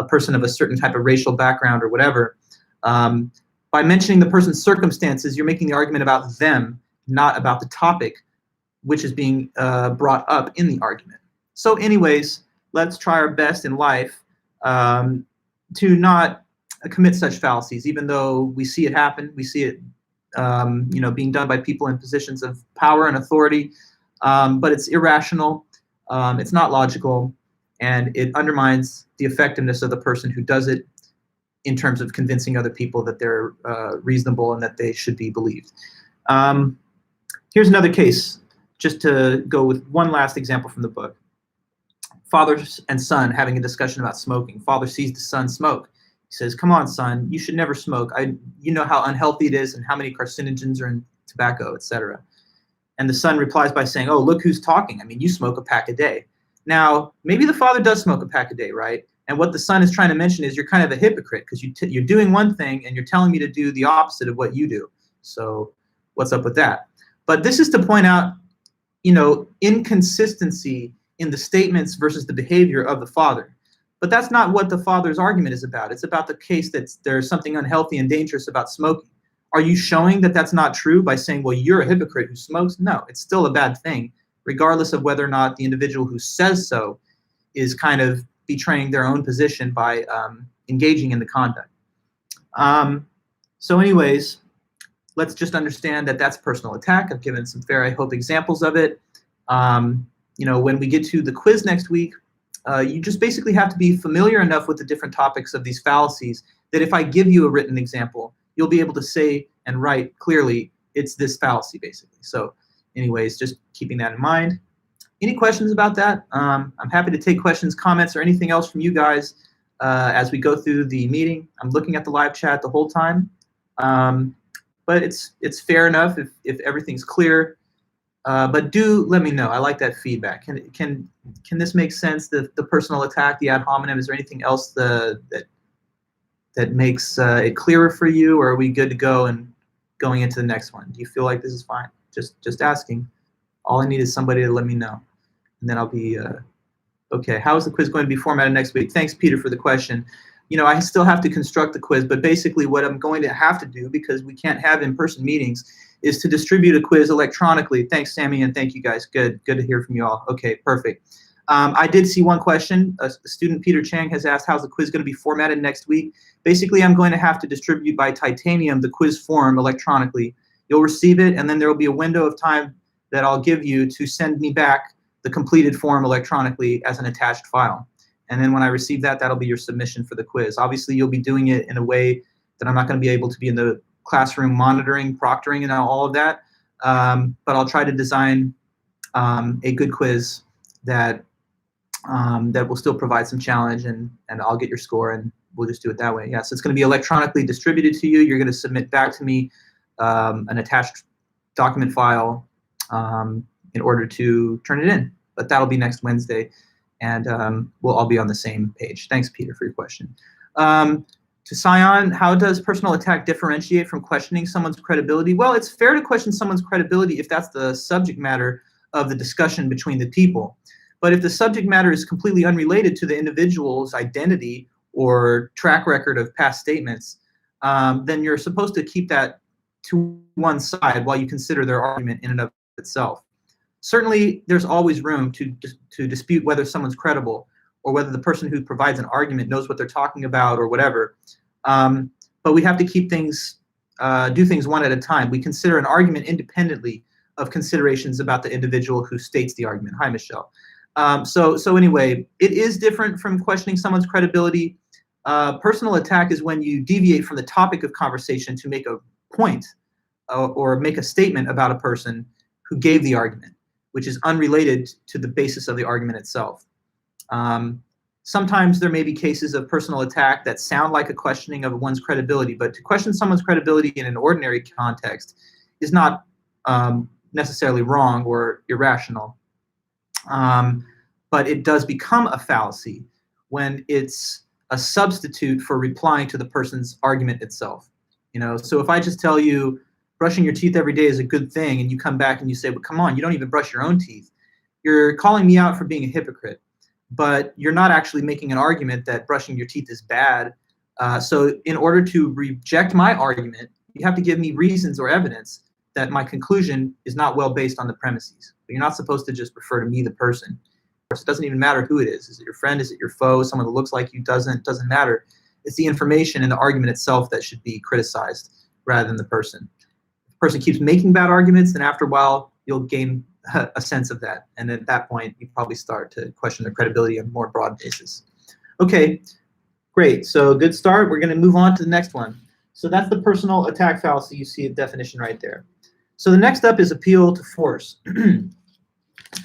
person of a certain type of racial background or whatever. By mentioning the person's circumstances, you're making the argument about them, not about the topic which is being brought up in the argument. So anyways, let's try our best in life to not commit such fallacies, even though we see it happen. We see it being done by people in positions of power and authority, but it's irrational, it's not logical, and it undermines the effectiveness of the person who does it in terms of convincing other people that they're reasonable and that they should be believed. Here's another case, just to go with one last example from the book. Father and son having a discussion about smoking. Father sees the son smoke. He says, "Come on, son, you should never smoke. You know how unhealthy it is and how many carcinogens are in tobacco, etc." And the son replies by saying, "Oh, look who's talking. I mean, you smoke a pack a day." Now, maybe the father does smoke a pack a day, right? And what the son is trying to mention is you're kind of a hypocrite because you're doing one thing and you're telling me to do the opposite of what you do. So what's up with that? But this is to point out, inconsistency in the statements versus the behavior of the father. But that's not what the father's argument is about. It's about the case that there's something unhealthy and dangerous about smoking. Are you showing that that's not true by saying, well, you're a hypocrite who smokes? No, it's still a bad thing, regardless of whether or not the individual who says so is kind of betraying their own position by engaging in the conduct. So anyways, let's just understand that that's personal attack. I've given some fair, I hope, examples of it. When we get to the quiz next week, you just basically have to be familiar enough with the different topics of these fallacies that if I give you a written example, you'll be able to say and write clearly it's this fallacy, basically. So anyways, just keeping that in mind. Any questions about that? I'm happy to take questions, comments, or anything else from you guys as we go through the meeting. I'm looking at the live chat the whole time. But it's fair enough if everything's clear. But do let me know. I like that feedback. Can this make sense? The personal attack, the ad hominem. Is there anything else that makes it clearer for you, or are we good to go and going into the next one? Do you feel like this is fine? Just asking. All I need is somebody to let me know, and then I'll be okay. How is the quiz going to be formatted next week? Thanks, Peter, for the question. I still have to construct the quiz, but basically what I'm going to have to do, because we can't have in-person meetings, is to distribute a quiz electronically. Thanks, Sammy, and thank you guys. Good to hear from you all. Okay, perfect. I did see one question. A student, Peter Chang, has asked, how's the quiz going to be formatted next week? Basically, I'm going to have to distribute by Titanium the quiz form electronically. You'll receive it, and then there will be a window of time that I'll give you to send me back the completed form electronically as an attached file. And then when I receive that, that'll be your submission for the quiz. Obviously, you'll be doing it in a way that I'm not going to be able to be in the classroom monitoring, proctoring, and all of that. But I'll try to design a good quiz that will still provide some challenge, and I'll get your score, and we'll just do it that way. Yeah, so it's going to be electronically distributed to you. You're going to submit back to me an attached document file in order to turn it in. But that'll be next Wednesday. And we'll all be on the same page. Thanks, Peter, for your question. To Sion, how does personal attack differentiate from questioning someone's credibility? Well, it's fair to question someone's credibility if that's the subject matter of the discussion between the people. But if the subject matter is completely unrelated to the individual's identity or track record of past statements, then you're supposed to keep that to one side while you consider their argument in and of itself. Certainly, there's always room to dispute whether someone's credible or whether the person who provides an argument knows what they're talking about or whatever. But we have to keep things, do things one at a time. We consider an argument independently of considerations about the individual who states the argument. Hi, Michelle. So anyway, it is different from questioning someone's credibility. Personal attack is when you deviate from the topic of conversation to make a point or make a statement about a person who gave the argument, which is unrelated to the basis of the argument itself. Sometimes there may be cases of personal attack that sound like a questioning of one's credibility, but to question someone's credibility in an ordinary context is not necessarily wrong or irrational. But it does become a fallacy when it's a substitute for replying to the person's argument itself. So if I just tell you brushing your teeth every day is a good thing, and you come back and you say, well, come on, you don't even brush your own teeth, you're calling me out for being a hypocrite. But you're not actually making an argument that brushing your teeth is bad. So in order to reject my argument, you have to give me reasons or evidence that my conclusion is not well based on the premises. But you're not supposed to just refer to me, the person. It doesn't even matter who it is. Is it your friend? Is it your foe? Someone that looks like you? Doesn't matter. It's the information and the argument itself that should be criticized rather than the person. If the person keeps making bad arguments, then after a while, you'll gain a sense of that. And at that point, you probably start to question their credibility on a more broad basis. Okay, great. So good start. We're going to move on to the next one. So that's the personal attack fallacy. You see a definition right there. So the next up is appeal to force.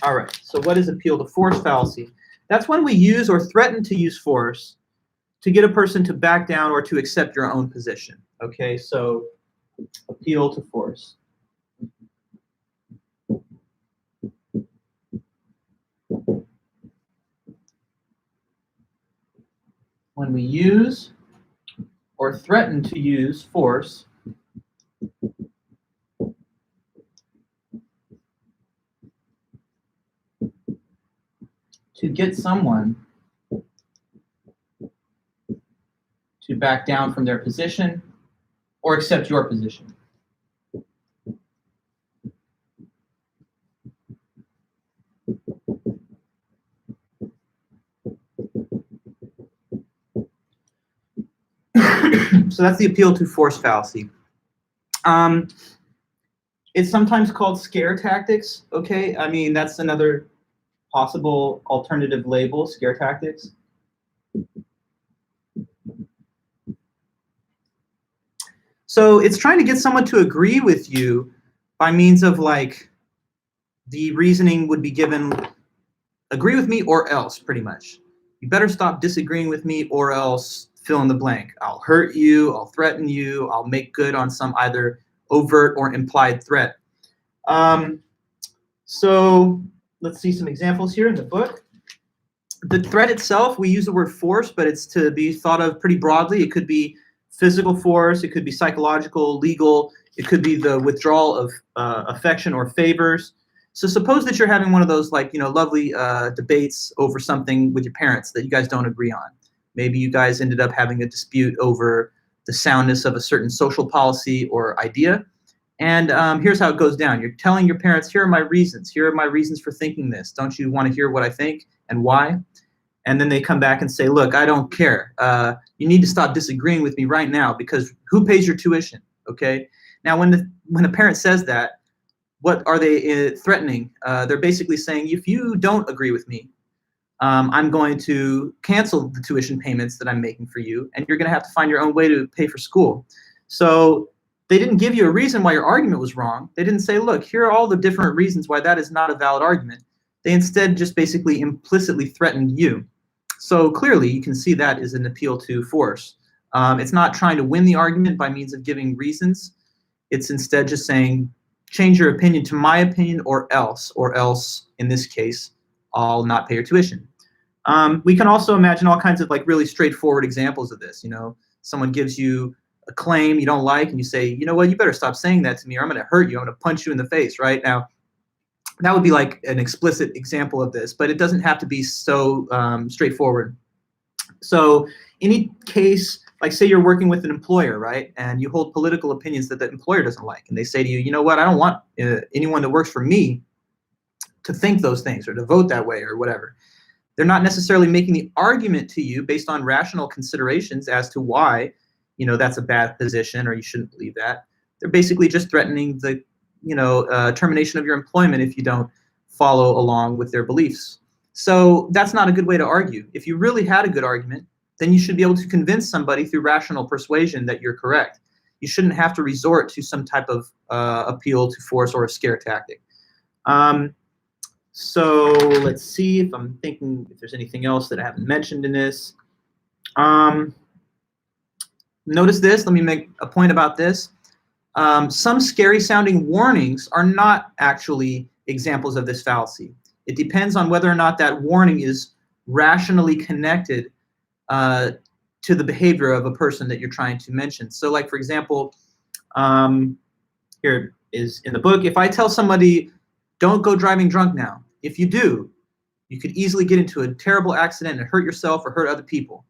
All right, so what is appeal to force fallacy? That's when we use or threaten to use force to get a person to back down or to accept your own position. Okay, so appeal to force. When we use or threaten to use force to get someone to back down from their position or accept your position. So that's the appeal to force fallacy. It's sometimes called scare tactics, okay? I mean, that's another possible alternative label, scare tactics. So it's trying to get someone to agree with you by means of, like, the reasoning would be given, agree with me or else, pretty much. You better stop disagreeing with me or else fill in the blank. I'll hurt you, I'll threaten you, I'll make good on some either overt or implied threat. So let's see some examples here in the book. The threat itself, we use the word force, but it's to be thought of pretty broadly. It could be physical force, it could be psychological, legal, it could be the withdrawal of affection or favors. So suppose that you're having one of those, like, lovely debates over something with your parents that you guys don't agree on. Maybe you guys ended up having a dispute over the soundness of a certain social policy or idea. And here's how it goes down. You're telling your parents, here are my reasons. Here are my reasons for thinking this. Don't you want to hear what I think and why? And then they come back and say, look, I don't care. You need to stop disagreeing with me right now because who pays your tuition, okay? Now, when a parent says that, what are they threatening? They're basically saying, if you don't agree with me, I'm going to cancel the tuition payments that I'm making for you, and you're going to have to find your own way to pay for school. So they didn't give you a reason why your argument was wrong. They didn't say, look, here are all the different reasons why that is not a valid argument. They instead just basically implicitly threatened you. So clearly, you can see that is an appeal to force. It's not trying to win the argument by means of giving reasons. It's instead just saying, change your opinion to my opinion or else, in this case, I'll not pay your tuition. We can also imagine all kinds of, like, really straightforward examples of this. Someone gives you a claim you don't like, and you say, you know what, you better stop saying that to me, or I'm going to hurt you. I'm going to punch you in the face, right? Now, that would be like an explicit example of this, but it doesn't have to be so straightforward. So any case, like, say you're working with an employer, right, and you hold political opinions that the employer doesn't like, and they say to you, you know what, I don't want anyone that works for me to think those things or to vote that way or whatever. They're not necessarily making the argument to you based on rational considerations as to why, that's a bad position or you shouldn't believe that. They're basically just threatening the, termination of your employment if you don't follow along with their beliefs. So that's not a good way to argue. If you really had a good argument, then you should be able to convince somebody through rational persuasion that you're correct. You shouldn't have to resort to some type of appeal to force or a scare tactic. So let's see if I'm thinking if there's anything else that I haven't mentioned in this. Notice this. Let me make a point about this. Some scary sounding warnings are not actually examples of this fallacy. It depends on whether or not that warning is rationally connected to the behavior of a person that you're trying to mention. So like, for example, here is in the book, if I tell somebody, don't go driving drunk now, if you do, you could easily get into a terrible accident and hurt yourself or hurt other people.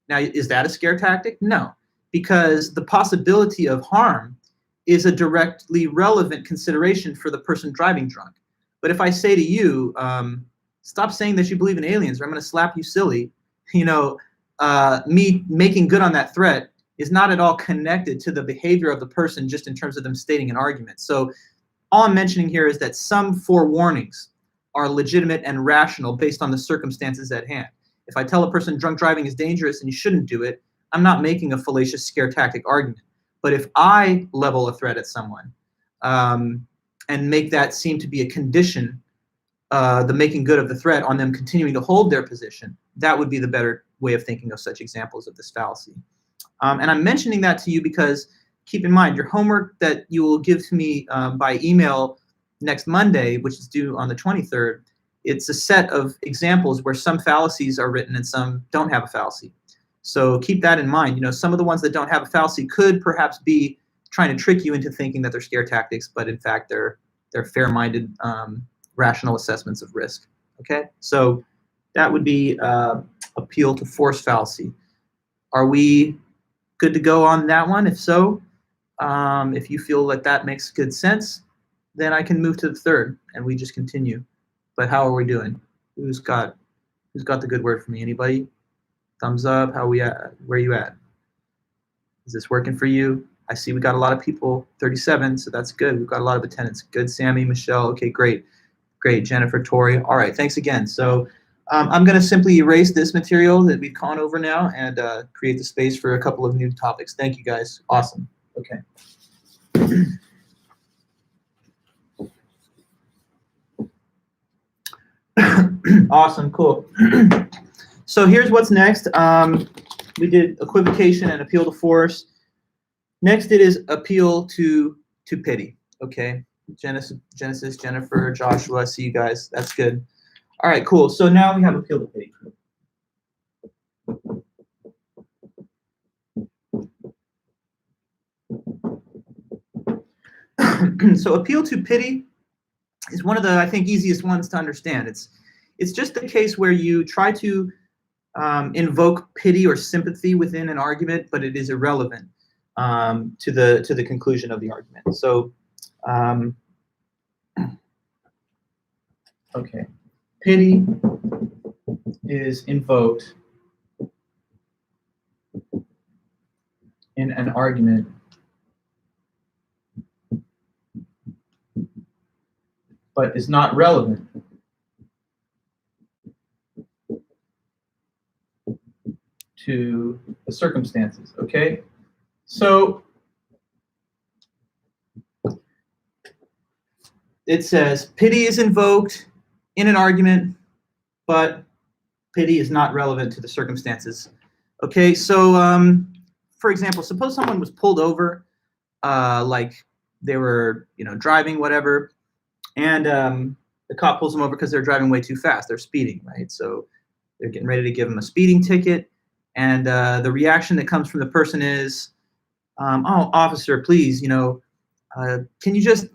Now, is that a scare tactic? No, because the possibility of harm is a directly relevant consideration for the person driving drunk. But if I say to you, stop saying that you believe in aliens or I'm going to slap you silly, you know, me making good on that threat is not at all connected to the behavior of the person just in terms of them stating an argument. So all I'm mentioning here is that some forewarnings are legitimate and rational based on the circumstances at hand. If I tell a person drunk driving is dangerous and you shouldn't do it, I'm not making a fallacious scare tactic argument. But if I level a threat at someone and make that seem to be a condition, the making good of the threat on them continuing to hold their position, that would be the better way of thinking of such examples of this fallacy. And I'm mentioning that to you because keep in mind, your homework that you will give to me by email next Monday, which is due on the 23rd, it's a set of examples where some fallacies are written and some don't have a fallacy. So keep that in mind. You know, some of the ones that don't have a fallacy could perhaps be trying to trick you into thinking that they're scare tactics, but in fact they're fair-minded, rational assessments of risk. Okay, so that would be appeal to force fallacy. Are we good to go on that one? If so, if you feel that that makes good sense, then I can move to the third and we just continue. But how are we doing? Who's got the good word for me? Anybody? Thumbs up. How are we at? Where are you at? Is this working for you? I see we got a lot of people, 37, so that's good. We've got a lot of attendance. Good, Sammy, Michelle. Okay, great. Great, Jennifer, Tori. All right, thanks again. So I'm going to simply erase this material that we've gone over now and create the space for a couple of new topics. Thank you, guys. Awesome. Okay. Awesome, cool. So here's what's next. We did equivocation and appeal to force. Next, it is appeal to pity. Okay, Genesis, Jennifer, Joshua. See you guys. That's good. All right, cool. So now we have appeal to pity. So appeal to pity is one of the, I think, easiest ones to understand. It's just the case where you try to invoke pity or sympathy within an argument, but it is irrelevant to the conclusion of the argument. So, okay, pity is invoked in an argument but is not relevant to the circumstances, okay? So it says pity is invoked in an argument, but pity is not relevant to the circumstances. Okay, so for example, suppose someone was pulled over, like they were, driving, whatever, and the cop pulls them over because they're driving way too fast. They're speeding, right? So they're getting ready to give them a speeding ticket, and the reaction that comes from the person is, "Oh, officer, please, can you just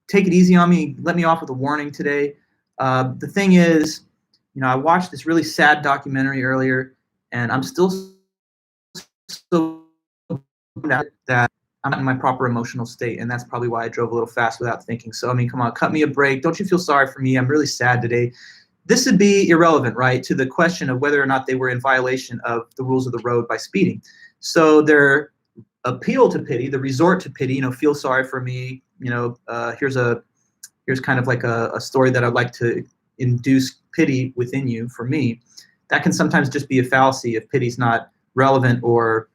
take it easy on me? Let me off with a warning today." The thing is, I watched this really sad documentary earlier, and I'm still so that I'm not in my proper emotional state, and that's probably why I drove a little fast without thinking. So, I mean, come on, cut me a break. Don't you feel sorry for me? I'm really sad today. This would be irrelevant, right, to the question of whether or not they were in violation of the rules of the road by speeding. So their appeal to pity, the resort to pity, feel sorry for me, here's kind of like a story that I'd like to induce pity within you for me. That can sometimes just be a fallacy if pity's not relevant or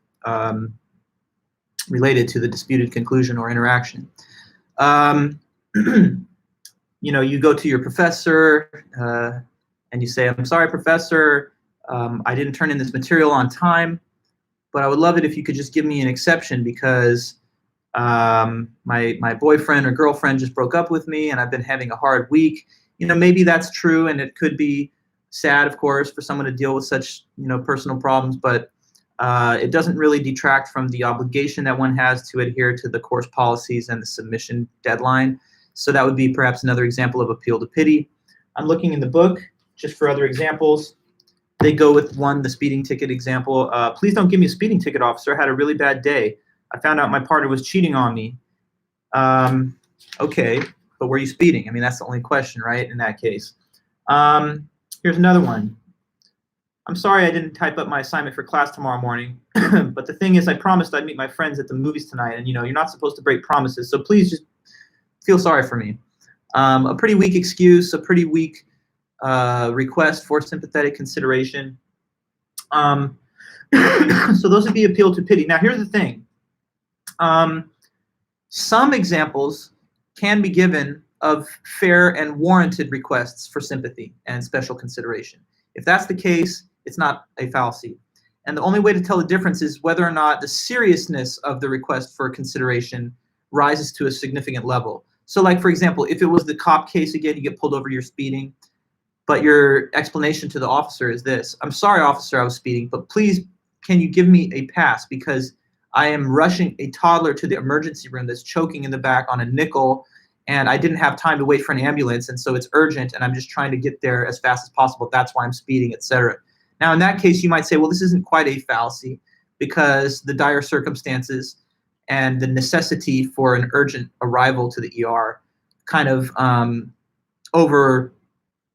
related to the disputed conclusion or interaction. You go to your professor and you say, "I'm sorry, professor, I didn't turn in this material on time, but I would love it if you could just give me an exception because my boyfriend or girlfriend just broke up with me and I've been having a hard week." Maybe that's true and it could be sad, of course, for someone to deal with such, personal problems, but it doesn't really detract from the obligation that one has to adhere to the course policies and the submission deadline. So that would be perhaps another example of appeal to pity. I'm looking in the book just for other examples. They go with the speeding ticket example. Please don't give me a speeding ticket, officer. I had a really bad day. I found out my partner was cheating on me. Okay, but were you speeding? I mean, that's the only question, right, in that case. Here's another one. I'm sorry I didn't type up my assignment for class tomorrow morning, but the thing is I promised I'd meet my friends at the movies tonight, and you're not supposed to break promises, so please just feel sorry for me. A pretty weak excuse, a pretty weak request for sympathetic consideration. So those would be appeal to pity. Now here's the thing. Some examples can be given of fair and warranted requests for sympathy and special consideration. If that's the case, it's not a fallacy. And the only way to tell the difference is whether or not the seriousness of the request for consideration rises to a significant level. So like, for example, if it was the cop case again, you get pulled over, you're speeding, but your explanation to the officer is this: I'm sorry, officer, I was speeding, but please, can you give me a pass because I am rushing a toddler to the emergency room that's choking in the back on a nickel, and I didn't have time to wait for an ambulance, and so it's urgent, and I'm just trying to get there as fast as possible. That's why I'm speeding, etc. Now, in that case, you might say, well, this isn't quite a fallacy because the dire circumstances and the necessity for an urgent arrival to the ER kind of override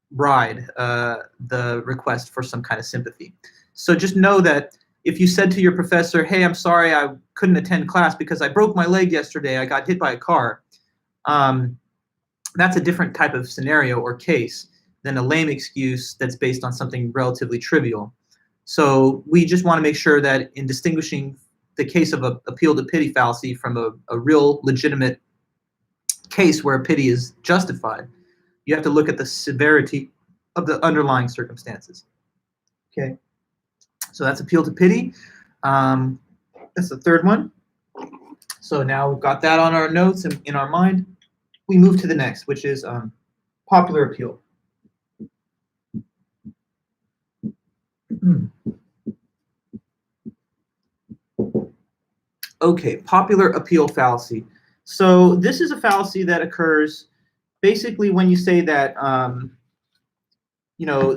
the request for some kind of sympathy. So just know that if you said to your professor, hey, I'm sorry I couldn't attend class because I broke my leg yesterday, I got hit by a car, that's a different type of scenario or case than a lame excuse that's based on something relatively trivial. So we just want to make sure that in distinguishing the case of an appeal to pity fallacy from a real legitimate case where pity is justified, you have to look at the severity of the underlying circumstances. Okay, so that's appeal to pity. That's the third one. So now we've got that on our notes and in our mind. We move to the next, which is popular appeal. Okay, popular appeal fallacy. So this is a fallacy that occurs basically when you say that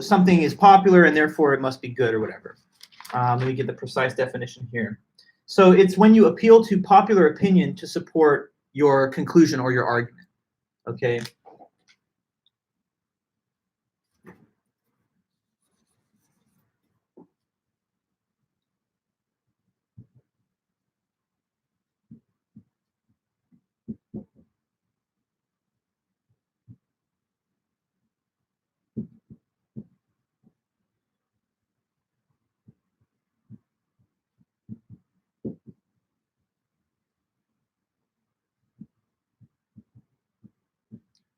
something is popular and therefore it must be good or whatever. Let me get the precise definition here. So it's when you appeal to popular opinion to support your conclusion or your argument. Okay.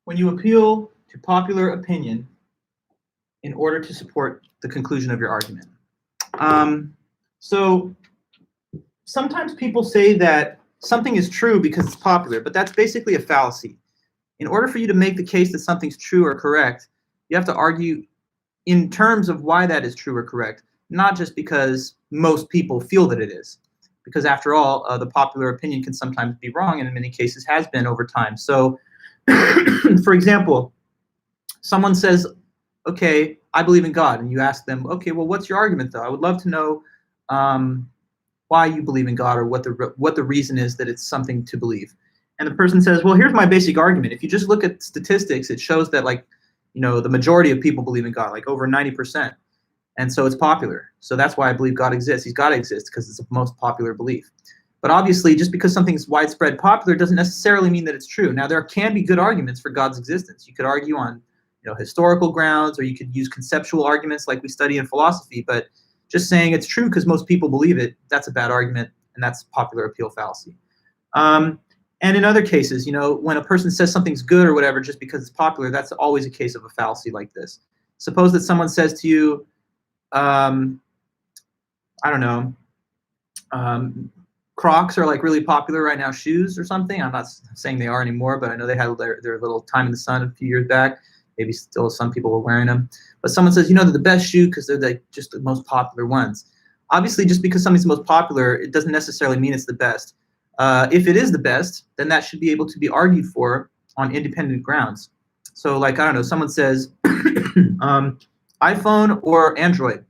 When you appeal to popular opinion in order to support the conclusion of your argument. So sometimes people say that something is true because it's popular, but that's basically a fallacy. In order for you to make the case that something's true or correct, you have to argue in terms of why that is true or correct, not just because most people feel that it is. Because after all, the popular opinion can sometimes be wrong, and in many cases has been over time. So, for example, someone says, okay, I believe in God, and you ask them, okay, well, what's your argument though? I would love to know why you believe in God or what the reason is that it's something to believe. And the person says, well, here's my basic argument. If you just look at statistics, it shows that the majority of people believe in God, like over 90%. And so it's popular. So that's why I believe God exists. He's got to exist because it's the most popular belief. But obviously, just because something's widespread popular doesn't necessarily mean that it's true. Now, there can be good arguments for God's existence. You could argue on historical grounds, or you could use conceptual arguments like we study in philosophy. But just saying it's true because most people believe it, that's a bad argument, and that's popular appeal fallacy. And in other cases, when a person says something's good or whatever just because it's popular, that's always a case of a fallacy like this. Suppose that someone says to you, I don't know, Crocs are like really popular right now, shoes or something. I'm not saying they are anymore, but I know they had their little time in the sun a few years back. Maybe still some people were wearing them. But someone says, you know, they're the best shoe because they're like just the most popular ones. Obviously, just because something's the most popular, it doesn't necessarily mean it's the best. If it is the best, then that should be able to be argued for on independent grounds. So like, I don't know, someone says iPhone or Android.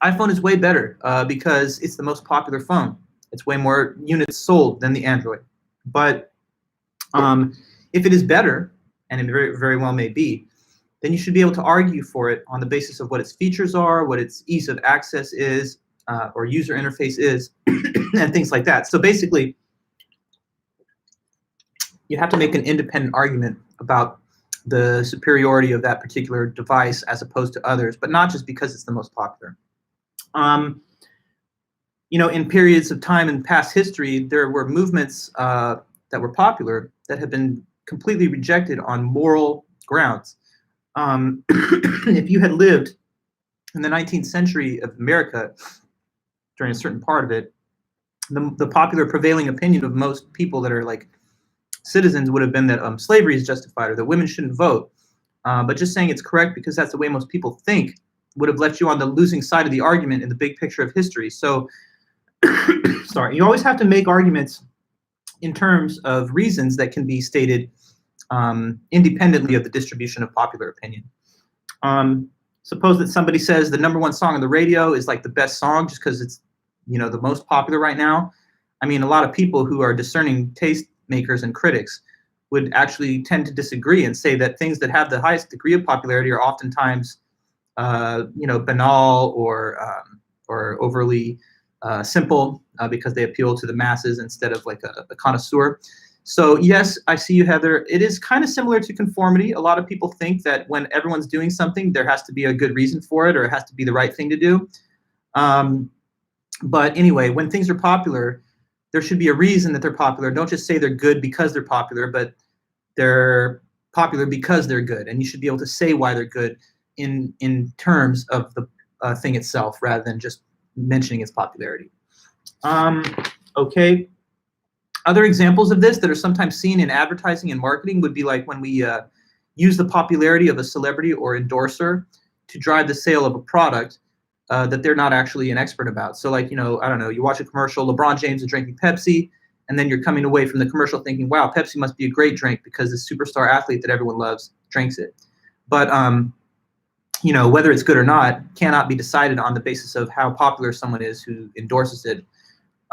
iPhone is way better because it's the most popular phone. It's way more units sold than the Android. But if it is better, and it very, very well may be, then you should be able to argue for it on the basis of what its features are, what its ease of access is, or user interface is, and things like that. So basically, you have to make an independent argument about the superiority of that particular device as opposed to others, but not just because it's the most popular. You know, in periods of time in past history, there were movements that were popular that have been completely rejected on moral grounds. If you had lived in the 19th century of America during a certain part of it, the popular prevailing opinion of most people that are like citizens would have been that slavery is justified or that women shouldn't vote. But just saying it's correct because that's the way most people think would have left you on the losing side of the argument in the big picture of history. So, sorry, you always have to make arguments in terms of reasons that can be stated independently of the distribution of popular opinion. Suppose that somebody says the #1 song on the radio is like the best song just because it's, you know, the most popular right now. I mean, a lot of people who are discerning taste makers and critics would actually tend to disagree and say that things that have the highest degree of popularity are oftentimes, you know, banal or overly simple because they appeal to the masses instead of like a connoisseur. So yes, I see you, Heather. It is kind of similar to conformity. A lot of people think that when everyone's doing something, there has to be a good reason for it or it has to be the right thing to do. But anyway, when things are popular, there should be a reason that they're popular. Don't just say they're good because they're popular, but they're popular because they're good. And you should be able to say why they're good in terms of the thing itself rather than just mentioning its popularity. Okay. Other examples of this that are sometimes seen in advertising and marketing would be like when we use the popularity of a celebrity or endorser to drive the sale of a product that they're not actually an expert about. So like, you know, I don't know, you watch a commercial, LeBron James is drinking Pepsi, and then you're coming away from the commercial thinking, wow, Pepsi must be a great drink because this superstar athlete that everyone loves drinks it. But, you know, whether it's good or not cannot be decided on the basis of how popular someone is who endorses it.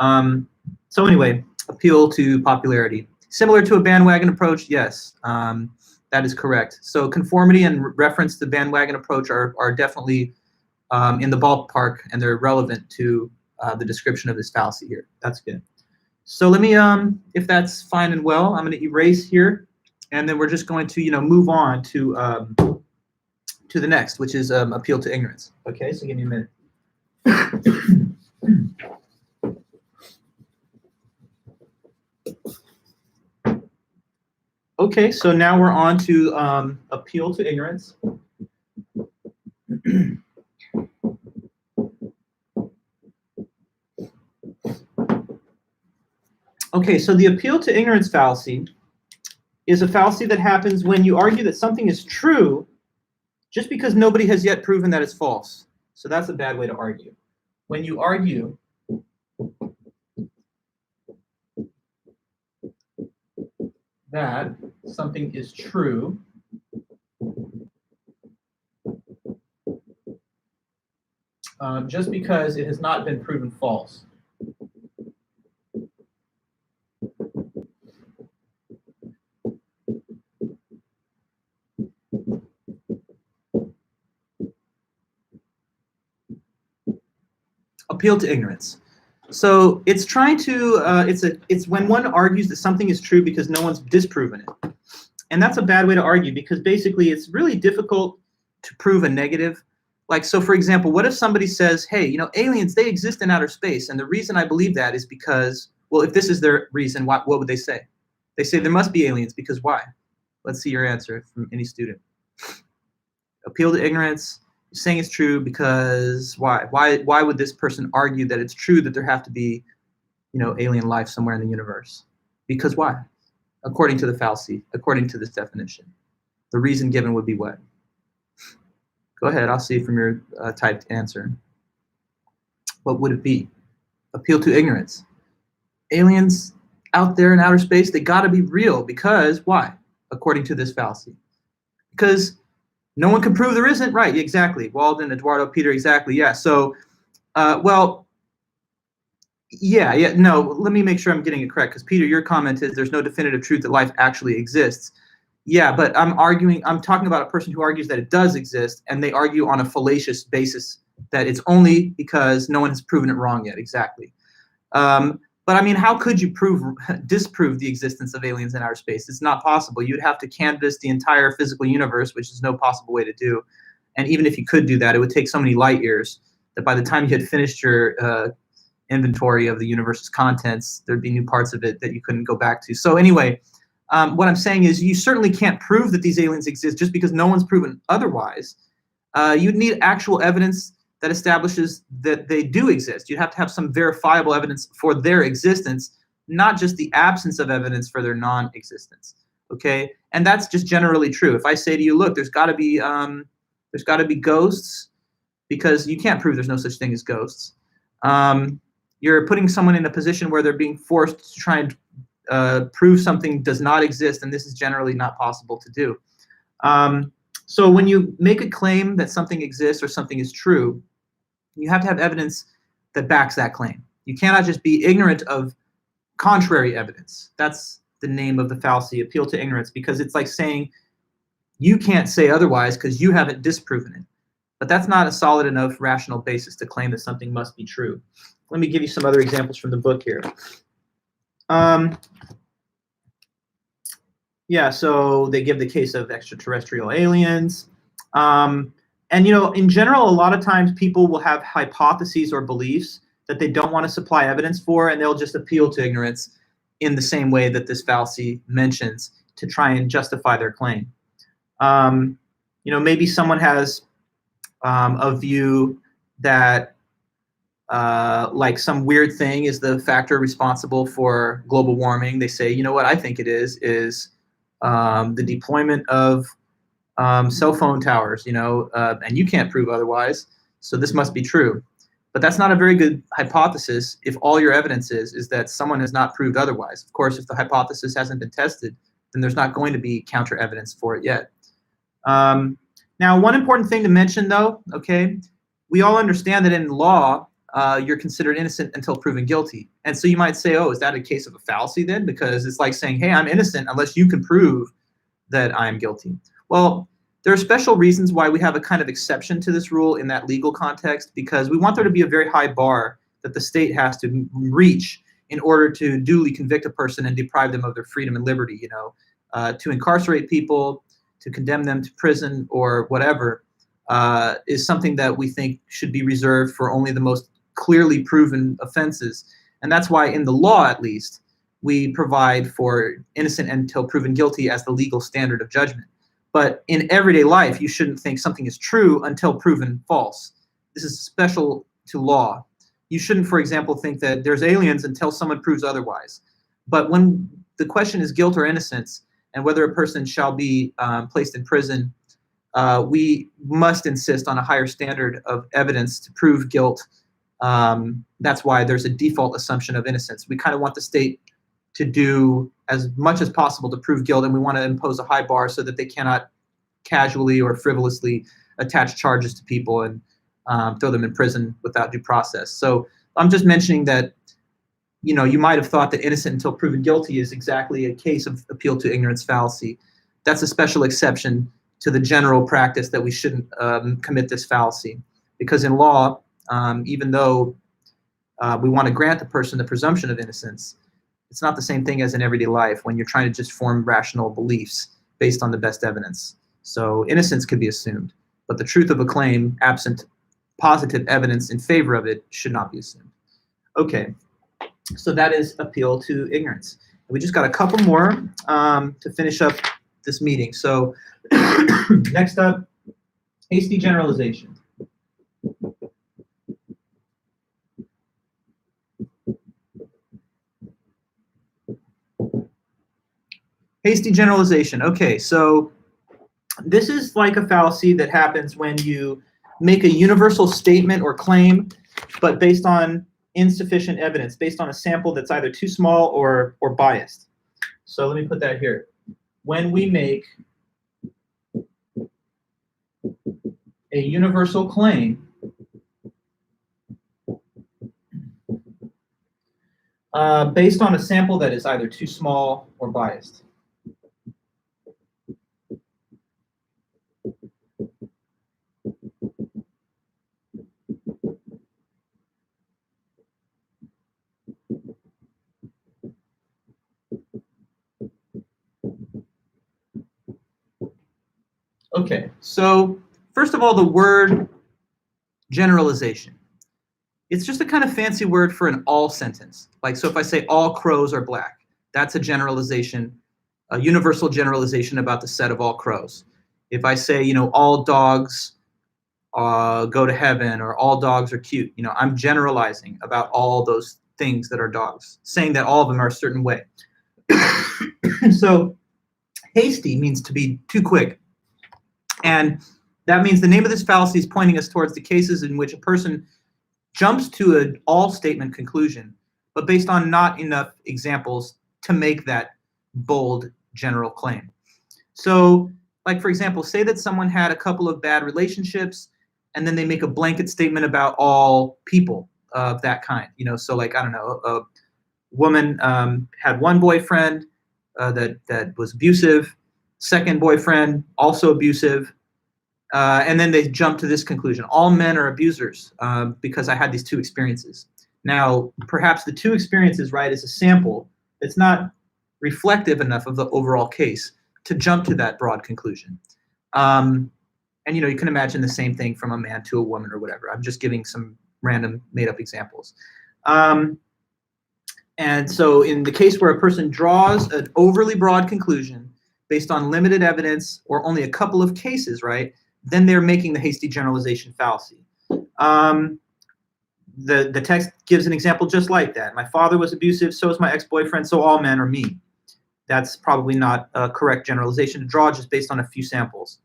So anyway, appeal to popularity. Similar to a bandwagon approach, yes, that is correct. So conformity and reference to bandwagon approach are definitely in the ballpark, and they're relevant to the description of this fallacy here. That's good. So let me, if that's fine and well, I'm going to erase here, and then we're just going to, you know, move on to the next, which is appeal to ignorance. Okay, so give me a minute. Okay, so now we're on to appeal to ignorance. Okay, so the appeal to ignorance fallacy is a fallacy that happens when you argue that something is true just because nobody has yet proven that it's false. So that's a bad way to argue. When you argue that something is true just because it has not been proven false. Appeal to ignorance. So it's trying to, it's when one argues that something is true because no one's disproven it. And that's a bad way to argue because basically it's really difficult to prove a negative. Like, so for example, what if somebody says, hey, you know, aliens, they exist in outer space. And the reason I believe that is because, well, if this is their reason, what would they say? They say there must be aliens because why? Let's see your answer from any student. Appeal to ignorance. Saying it's true because why? Why would this person argue that it's true that there have to be, you know, alien life somewhere in the universe? Because why? According to the fallacy, according to this definition. The reason given would be what? Go ahead, I'll see from your typed answer. What would it be? Appeal to ignorance. Aliens out there in outer space, they gotta be real because why? According to this fallacy. Because no one can prove there isn't, right? Exactly. Walden, Eduardo, Peter, exactly. Yeah. So, well, yeah. No, let me make sure I'm getting it correct. Because Peter, your comment is there's no definitive truth that life actually exists. Yeah, but I'm talking about a person who argues that it does exist, and they argue on a fallacious basis that it's only because no one has proven it wrong yet. Exactly. But I mean, how could you disprove the existence of aliens in outer space? It's not possible. You'd have to canvass the entire physical universe, which is no possible way to do. And even if you could do that, it would take so many light years that by the time you had finished your inventory of the universe's contents, there'd be new parts of it that you couldn't go back to. So anyway, what I'm saying is you certainly can't prove that these aliens exist just because no one's proven otherwise. You'd need actual evidence that establishes that they do exist. You'd have to have some verifiable evidence for their existence, not just the absence of evidence for their non-existence. Okay, and that's just generally true. If I say to you, look, there's got to be ghosts, because you can't prove there's no such thing as ghosts. You're putting someone in a position where they're being forced to try and prove something does not exist, and this is generally not possible to do. So when you make a claim that something exists or something is true, you have to have evidence that backs that claim. You cannot just be ignorant of contrary evidence. That's the name of the fallacy, appeal to ignorance, because it's like saying you can't say otherwise because you haven't disproven it. But that's not a solid enough rational basis to claim that something must be true. Let me give you some other examples from the book here. Yeah, so they give the case of extraterrestrial aliens. And, you know, in general, a lot of times people will have hypotheses or beliefs that they don't want to supply evidence for, and they'll just appeal to ignorance in the same way that this fallacy mentions to try and justify their claim. You know, maybe someone has a view that like some weird thing is the factor responsible for global warming. They say, you know what I think it is the deployment of cell phone towers, you know, and you can't prove otherwise, so this must be true. But that's not a very good hypothesis if all your evidence is that someone has not proved otherwise. Of course, if the hypothesis hasn't been tested, then there's not going to be counter evidence for it yet. Now, one important thing to mention, though, okay, we all understand that in law, you're considered innocent until proven guilty. And so you might say, oh, is that a case of a fallacy then? Because it's like saying, hey, I'm innocent unless you can prove that I'm guilty. Well, there are special reasons why we have a kind of exception to this rule in that legal context, because we want there to be a very high bar that the state has to reach in order to duly convict a person and deprive them of their freedom and liberty, you know, to incarcerate people, to condemn them to prison or whatever, is something that we think should be reserved for only the most clearly proven offenses. And that's why in the law, at least, we provide for innocent until proven guilty as the legal standard of judgment. But in everyday life, you shouldn't think something is true until proven false. This is special to law. You shouldn't, for example, think that there's aliens until someone proves otherwise. But when the question is guilt or innocence, and whether a person shall be placed in prison, we must insist on a higher standard of evidence to prove guilt. That's why there's a default assumption of innocence. We kind of want the state to do as much as possible to prove guilt, and we want to impose a high bar so that they cannot casually or frivolously attach charges to people and throw them in prison without due process. So I'm just mentioning that, you know, you might have thought that innocent until proven guilty is exactly a case of appeal to ignorance fallacy. That's a special exception to the general practice that we shouldn't commit this fallacy, because in law, even though we want to grant the person the presumption of innocence, it's not the same thing as in everyday life when you're trying to just form rational beliefs based on the best evidence. So innocence could be assumed, but the truth of a claim, absent positive evidence in favor of it, should not be assumed. Okay, so that is appeal to ignorance. We just got a couple more to finish up this meeting. So next up, hasty generalization. Hasty generalization. Okay, so This is like a fallacy that happens when you make a universal statement or claim, but based on insufficient evidence, based on a sample that's either too small or biased. So let me put that here. When we make a universal claim based on a sample that is either too small or biased. Okay, so first of all, the word generalization. It's just a kind of fancy word for an all sentence. Like, so if I say all crows are black, that's a generalization, a universal generalization about the set of all crows. If I say, you know, all dogs go to heaven, or all dogs are cute, you know, I'm generalizing about all those things that are dogs, saying that all of them are a certain way. So hasty means to be too quick. And that means the name of this fallacy is pointing us towards the cases in which a person jumps to an all statement conclusion, but based on not enough examples to make that bold general claim. So, like, for example, say that someone had a couple of bad relationships, and then they make a blanket statement about all people of that kind. You know, so like, I don't know, a woman had one boyfriend that was abusive, second boyfriend also abusive, and then they jump to this conclusion: all men are abusers because I had these two experiences. Now, perhaps the two experiences, right, is a sample that's not reflective enough of the overall case to jump to that broad conclusion. And you know, you can imagine the same thing from a man to a woman or whatever. I'm just giving some random made-up examples. And so in the case where a person draws an overly broad conclusion based on limited evidence or only a couple of cases, right, then they're making the hasty generalization fallacy. The text gives an example just like that. My father was abusive, so is my ex-boyfriend, so all men are me. That's probably not a correct generalization to draw just based on a few samples.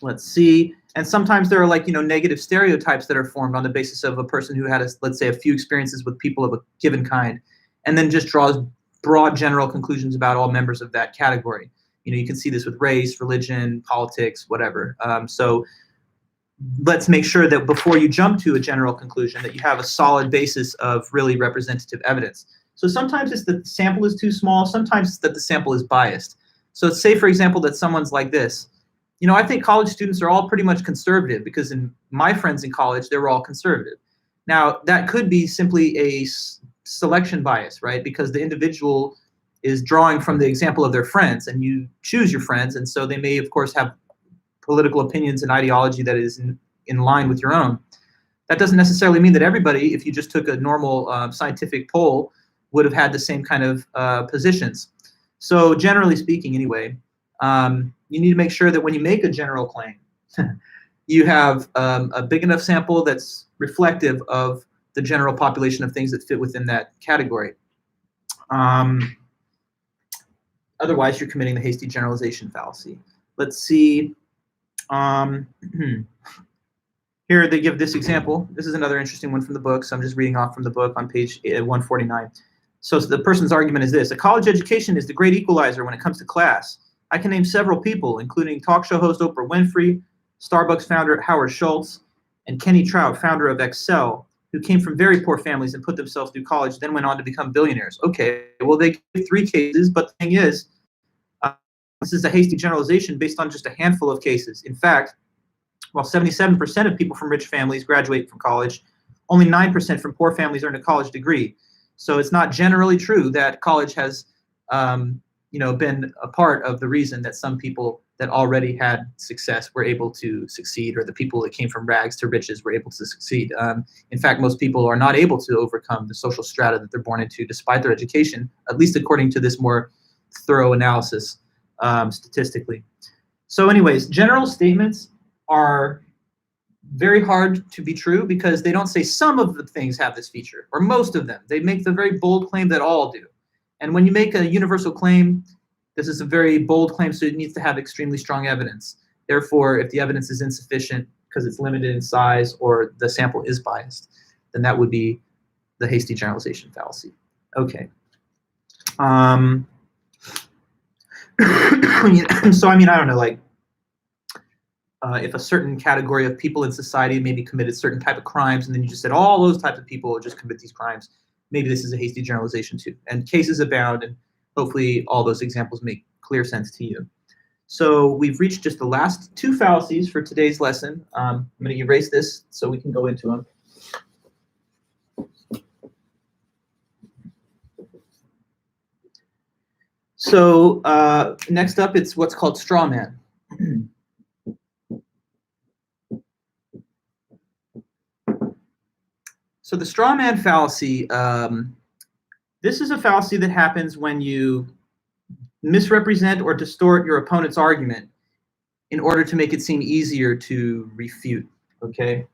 Let's see. And sometimes there are, like, you know, negative stereotypes that are formed on the basis of a person who had, let's say, a few experiences with people of a given kind, and then just draws broad general conclusions about all members of that category. You know, you can see this with race, religion, politics, whatever. So let's make sure that before you jump to a general conclusion that you have a solid basis of really representative evidence. So sometimes it's that the sample is too small, sometimes it's that the sample is biased. So say, for example, that someone's like this. You know, I think college students are all pretty much conservative because in my friends in college, they were all conservative. Now, that could be simply a selection bias, right? Because the individual is drawing from the example of their friends, and you choose your friends, and so they may, of course, have political opinions and ideology that is in line with your own. That doesn't necessarily mean that everybody, if you just took a normal scientific poll, would have had the same kind of positions. So generally speaking, anyway, you need to make sure that when you make a general claim, you have a big enough sample that's reflective of the general population of things that fit within that category. Otherwise, you're committing the hasty generalization fallacy. Let's see. Here they give this example. This is another interesting one from the book, so I'm just reading off from the book on page 149. So the person's argument is this: a college education is the great equalizer when it comes to class. I can name several people, including talk show host Oprah Winfrey, Starbucks founder Howard Schultz, and Kenny Trout, founder of Excel, who came from very poor families and put themselves through college, then went on to become billionaires. Okay, well, they give 3 cases, but the thing is, this is a hasty generalization based on just a handful of cases. In fact, while 77% of people from rich families graduate from college, only 9% from poor families earn a college degree. So it's not generally true that college has been a part of the reason that some people that already had success were able to succeed, or the people that came from rags to riches were able to succeed. In fact, most people are not able to overcome the social strata that they're born into despite their education, at least according to this more thorough analysis statistically. So anyways, general statements are very hard to be true because they don't say some of the things have this feature or most of them. They make the very bold claim that all do. And when you make a universal claim, This is a very bold claim, so it needs to have extremely strong evidence. Therefore, if the evidence is insufficient because it's limited in size or the sample is biased, then that would be the hasty generalization fallacy. Okay. So I mean, I don't know, like if a certain category of people in society maybe committed certain type of crimes, and then you just said all those types of people just commit these crimes, maybe this is a hasty generalization too. And cases abound, and hopefully all those examples make clear sense to you. So we've reached just the last two fallacies for today's lesson. I'm going to erase this so we can go into them. So next up, it's what's called straw man. So the straw man fallacy, this is a fallacy that happens when you misrepresent or distort your opponent's argument in order to make it seem easier to refute, okay?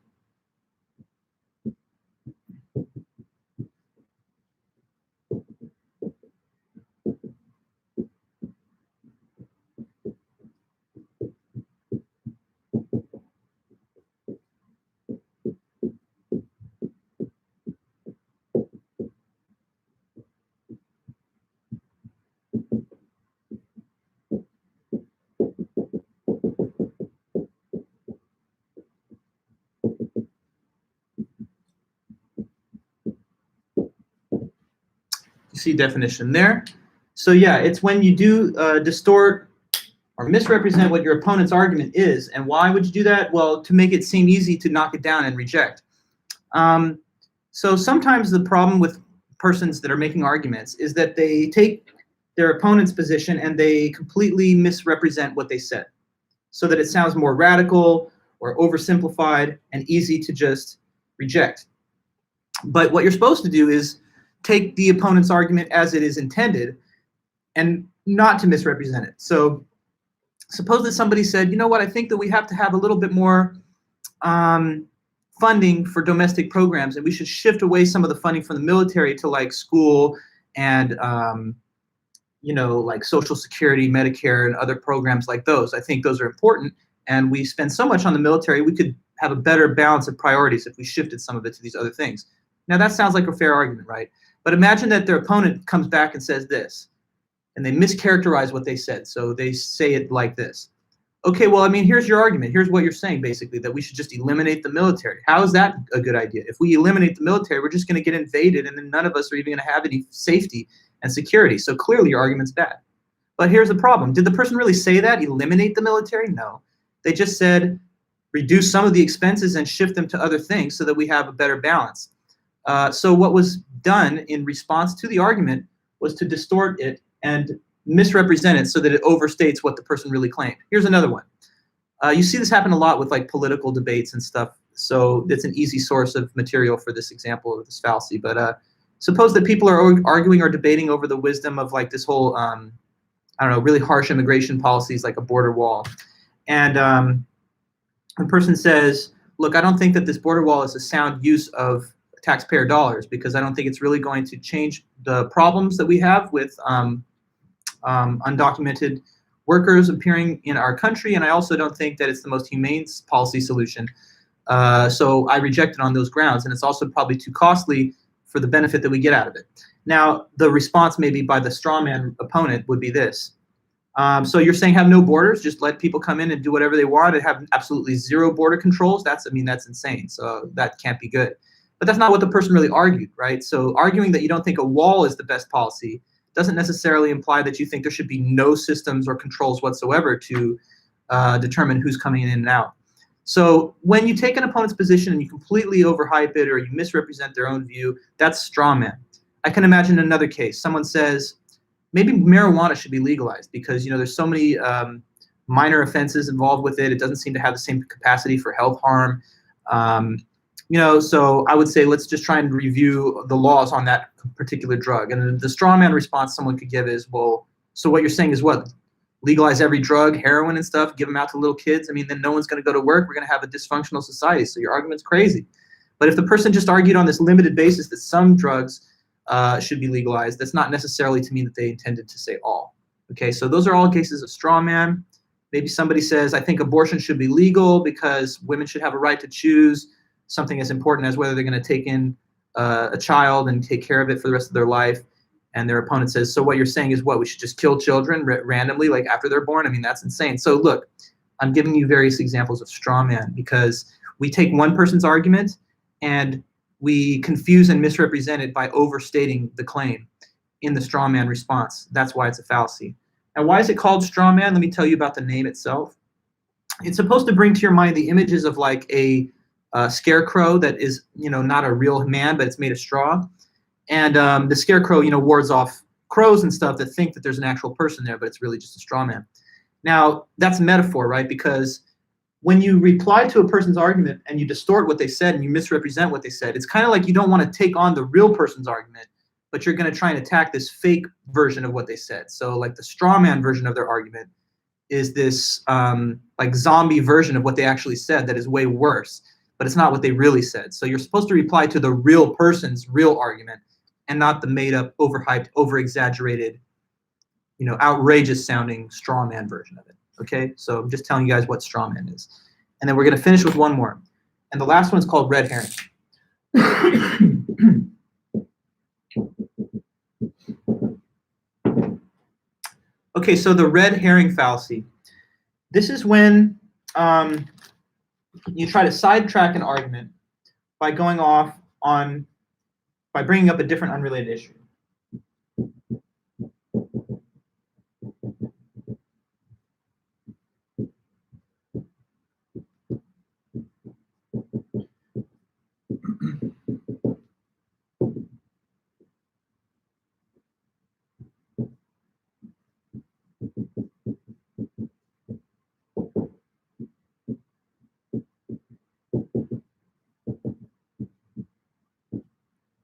You see definition there. So yeah, it's when you do distort or misrepresent what your opponent's argument is. And why would you do that? Well, to make it seem easy to knock it down and reject. So sometimes the problem with persons that are making arguments is that they take their opponent's position and they completely misrepresent what they said so that it sounds more radical or oversimplified and easy to just reject. But what you're supposed to do is take the opponent's argument as it is intended and not to misrepresent it. So suppose that somebody said, you know what, I think that we have to have a little bit more funding for domestic programs, and we should shift away some of the funding from the military to like school and you know, like Social Security, Medicare, and other programs like those. I think those are important, and we spend so much on the military, we could have a better balance of priorities if we shifted some of it to these other things. Now that sounds like a fair argument, right? But imagine that their opponent comes back and says this, and they mischaracterize what they said. So they say it like this. Okay, well, I mean, here's your argument. Here's what you're saying, basically, that we should just eliminate the military. How is that a good idea? If we eliminate the military, we're just going to get invaded, and then none of us are even going to have any safety and security. So clearly your argument's bad. But here's the problem. Did the person really say that? Eliminate the military? No. They just said reduce some of the expenses and shift them to other things so that we have a better balance. So what was done in response to the argument was to distort it and misrepresent it so that it overstates what the person really claimed. Here's another one. You see this happen a lot with like political debates and stuff. So it's an easy source of material for this example of this fallacy. But suppose that people are arguing or debating over the wisdom of like this whole, I don't know, really harsh immigration policies like a border wall. And a person says, look, I don't think that this border wall is a sound use of taxpayer dollars because I don't think it's really going to change the problems that we have with undocumented workers appearing in our country, and I also don't think that it's the most humane policy solution. So I reject it on those grounds, and it's also probably too costly for the benefit that we get out of it. Now, the response maybe by the strawman opponent would be this. So you're saying have no borders, just let people come in and do whatever they want and have absolutely zero border controls? That's insane. So that can't be good. But that's not what the person really argued, right? So arguing that you don't think a wall is the best policy doesn't necessarily imply that you think there should be no systems or controls whatsoever to determine who's coming in and out. So when you take an opponent's position and you completely overhype it or you misrepresent their own view, that's straw man. I can imagine another case. Someone says, maybe marijuana should be legalized because, you know, there's so many minor offenses involved with it. It doesn't seem to have the same capacity for health harm. You know, so I would say let's just try and review the laws on that particular drug. And the straw man response someone could give is, well, so what you're saying is what? Legalize every drug, heroin and stuff, give them out to little kids? I mean, then no one's going to go to work. We're going to have a dysfunctional society. So your argument's crazy. But if the person just argued on this limited basis that some drugs should be legalized, that's not necessarily to mean that they intended to say all. Okay, so those are all cases of straw man. Maybe somebody says, I think abortion should be legal because women should have a right to choose something as important as whether they're going to take in a child and take care of it for the rest of their life. And their opponent says, so what you're saying is what? We should just kill children randomly, like after they're born? I mean, that's insane. So look, I'm giving you various examples of straw man because we take one person's argument and we confuse and misrepresent it by overstating the claim in the straw man response. That's why it's a fallacy. Now, why is it called straw man? Let me tell you about the name itself. It's supposed to bring to your mind the images of like a scarecrow that is, not a real man, but it's made of straw. And the scarecrow, wards off crows and stuff that think that there's an actual person there, but it's really just a straw man. Now, that's a metaphor, right? Because when you reply to a person's argument and you distort what they said and you misrepresent what they said, it's kind of like you don't want to take on the real person's argument, but you're going to try and attack this fake version of what they said. So like the straw man version of their argument is this like zombie version of what they actually said that is way worse, but it's not what they really said. So you're supposed to reply to the real person's real argument and not the made up, overhyped, over-exaggerated, outrageous sounding straw man version of it. Okay, so I'm just telling you guys what straw man is. And then we're going to finish with one more. And the last one is called red herring. Okay, so the red herring fallacy. This is when you try to sidetrack an argument by going off by bringing up a different unrelated issue.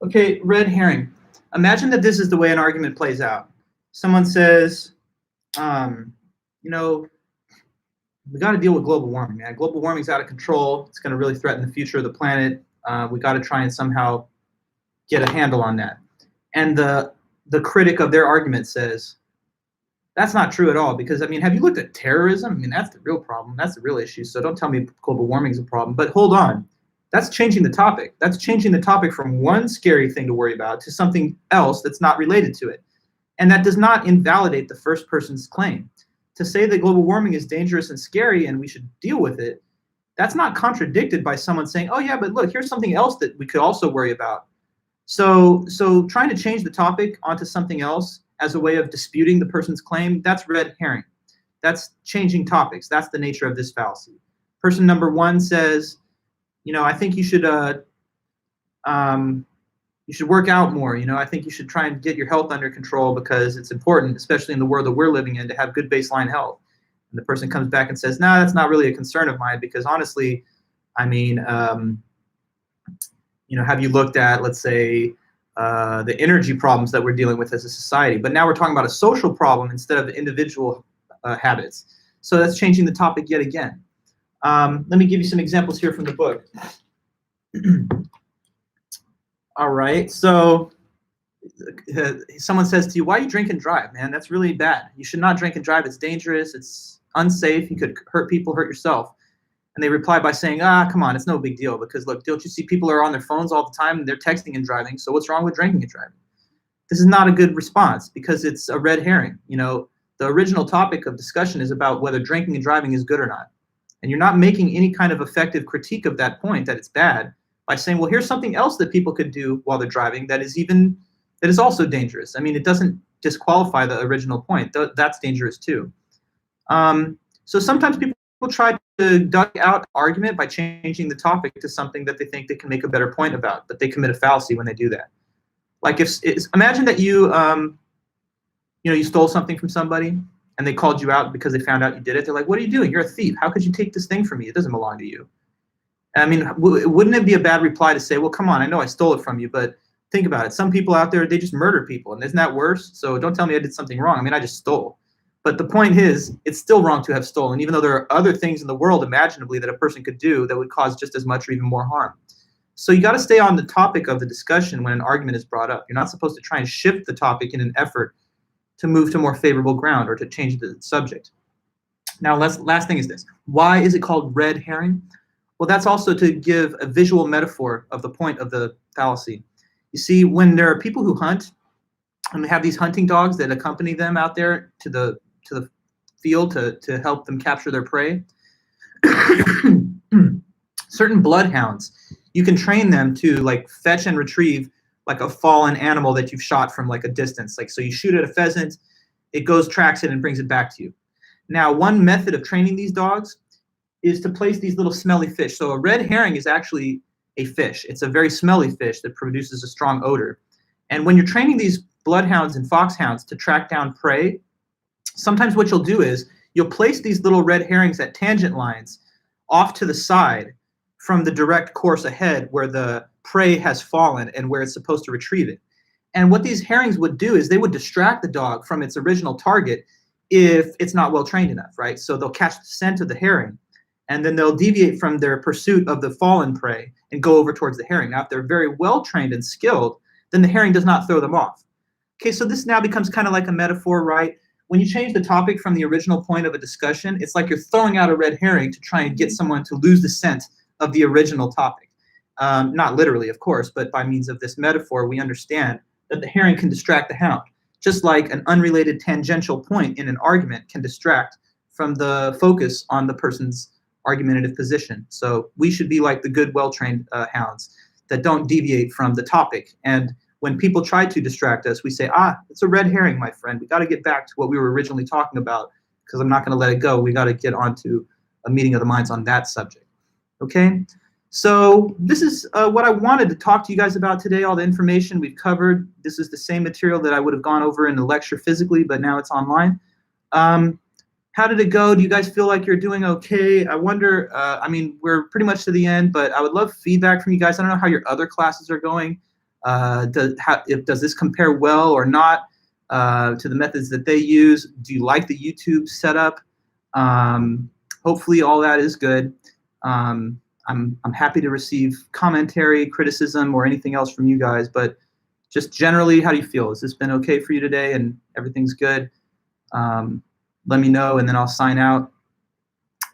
Okay, red herring. Imagine that this is the way an argument plays out. Someone says, we got to deal with global warming, man. Global warming's out of control. It's going to really threaten the future of the planet. We got to try and somehow get a handle on that. And the critic of their argument says, that's not true at all because, have you looked at terrorism? That's the real problem. That's the real issue. So don't tell me global warming is a problem. But hold on. That's changing the topic. That's changing the topic from one scary thing to worry about to something else that's not related to it. And that does not invalidate the first person's claim. To say that global warming is dangerous and scary and we should deal with it, that's not contradicted by someone saying, oh yeah, but look, here's something else that we could also worry about. So trying to change the topic onto something else as a way of disputing the person's claim, that's red herring. That's changing topics. That's the nature of this fallacy. Person number one says, I think you should work out more. I think you should try and get your health under control because it's important, especially in the world that we're living in, to have good baseline health. And the person comes back and says, nah, that's not really a concern of mine because honestly, have you looked at, let's say, the energy problems that we're dealing with as a society? But now we're talking about a social problem instead of individual habits. So that's changing the topic yet again. Let me give you some examples here from the book. All right, so someone says to you, why you drink and drive, man? That's really bad. You should not drink and drive. It's dangerous. It's unsafe. You could hurt people, hurt yourself. And they reply by saying, come on, it's no big deal because look, don't you see people are on their phones all the time and they're texting and driving, so what's wrong with drinking and driving? This is not a good response because it's a red herring. The original topic of discussion is about whether drinking and driving is good or not. And you're not making any kind of effective critique of that point that it's bad by saying, well, here's something else that people could do while they're driving that is also dangerous. It doesn't disqualify the original point. That's dangerous too. So sometimes people try to duck out argument by changing the topic to something that they think they can make a better point about, but they commit a fallacy when they do that. Like imagine that you stole something from somebody and they called you out because they found out you did it. They're like, what are you doing? You're a thief. How could you take this thing from me? It doesn't belong to you. Wouldn't it be a bad reply to say, well, come on, I know I stole it from you, but think about it. Some people out there, they just murder people, and isn't that worse? So don't tell me I did something wrong. I just stole. But the point is, it's still wrong to have stolen, even though there are other things in the world imaginably that a person could do that would cause just as much or even more harm. So you got to stay on the topic of the discussion when an argument is brought up. You're not supposed to try and shift the topic in an effort to move to more favorable ground or to change the subject. Now, last thing is this. Why is it called red herring? Well, that's also to give a visual metaphor of the point of the fallacy. You see, when there are people who hunt, and they have these hunting dogs that accompany them out there to the field to help them capture their prey, certain bloodhounds, you can train them to like fetch and retrieve like a fallen animal that you've shot from like a distance. Like, so you shoot at a pheasant, it goes, tracks it, and brings it back to you. Now, one method of training these dogs is to place these little smelly fish. So a red herring is actually a fish. It's a very smelly fish that produces a strong odor. And when you're training these bloodhounds and foxhounds to track down prey, sometimes what you'll do is you'll place these little red herrings at tangent lines off to the side from the direct course ahead where the prey has fallen and where it's supposed to retrieve it. And what these herrings would do is they would distract the dog from its original target if it's not well trained enough, right? So they'll catch the scent of the herring, and then they'll deviate from their pursuit of the fallen prey and go over towards the herring. Now, if they're very well trained and skilled, then the herring does not throw them off. Okay, so this now becomes kind of like a metaphor, right? When you change the topic from the original point of a discussion, it's like you're throwing out a red herring to try and get someone to lose the scent of the original topic. Not literally, of course, but by means of this metaphor, we understand that the herring can distract the hound, just like an unrelated tangential point in an argument can distract from the focus on the person's argumentative position. So we should be like the good, well-trained hounds that don't deviate from the topic. And when people try to distract us, we say, it's a red herring, my friend. We got to get back to what we were originally talking about because I'm not going to let it go. We got to get onto a meeting of the minds on that subject. Okay? So this is what I wanted to talk to you guys about today, all the information we've covered. This is the same material that I would have gone over in the lecture physically, but now it's online. How did it go? Do you guys feel like you're doing okay? I wonder, I mean, we're pretty much to the end, but I would love feedback from you guys. I don't know how your other classes are going. Does this compare well or not to the methods that they use? Do you like the YouTube setup? Hopefully all that is good. I'm happy to receive commentary, criticism, or anything else from you guys, but just generally, how do you feel? Has this been okay for you today and everything's good? Let me know, and then I'll sign out.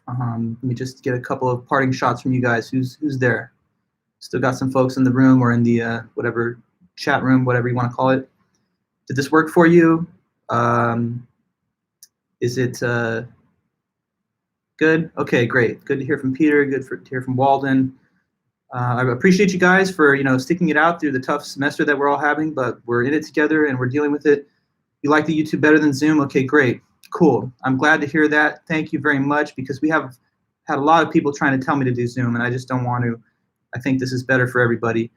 Let me just get a couple of parting shots from you guys. Who's there? Still got some folks in the room or in the whatever chat room, whatever you want to call it. Did this work for you? Is it good? Okay, great. Good to hear from Peter. Good to hear from Walden. I appreciate you guys for sticking it out through the tough semester that we're all having, but we're in it together and we're dealing with it. You like the YouTube better than Zoom? Okay, great. Cool. I'm glad to hear that. Thank you very much, because we have had a lot of people trying to tell me to do Zoom, and I just don't want to. I think this is better for everybody.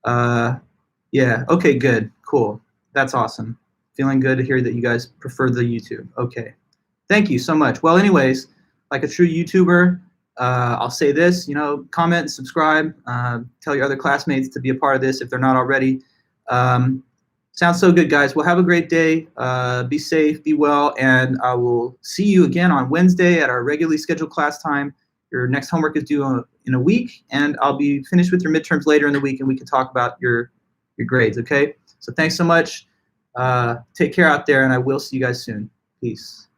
Yeah, okay, good. Cool. That's awesome. Feeling good to hear that you guys prefer the YouTube. Okay. Thank you so much. Well, anyways, like a true YouTuber, I'll say this, comment, subscribe, tell your other classmates to be a part of this if they're not already. Sounds so good, guys. Well, have a great day. Be safe, be well, and I will see you again on Wednesday at our regularly scheduled class time. Your next homework is due in a week, and I'll be finished with your midterms later in the week, and we can talk about your grades, okay? So thanks so much. Take care out there, and I will see you guys soon. Peace.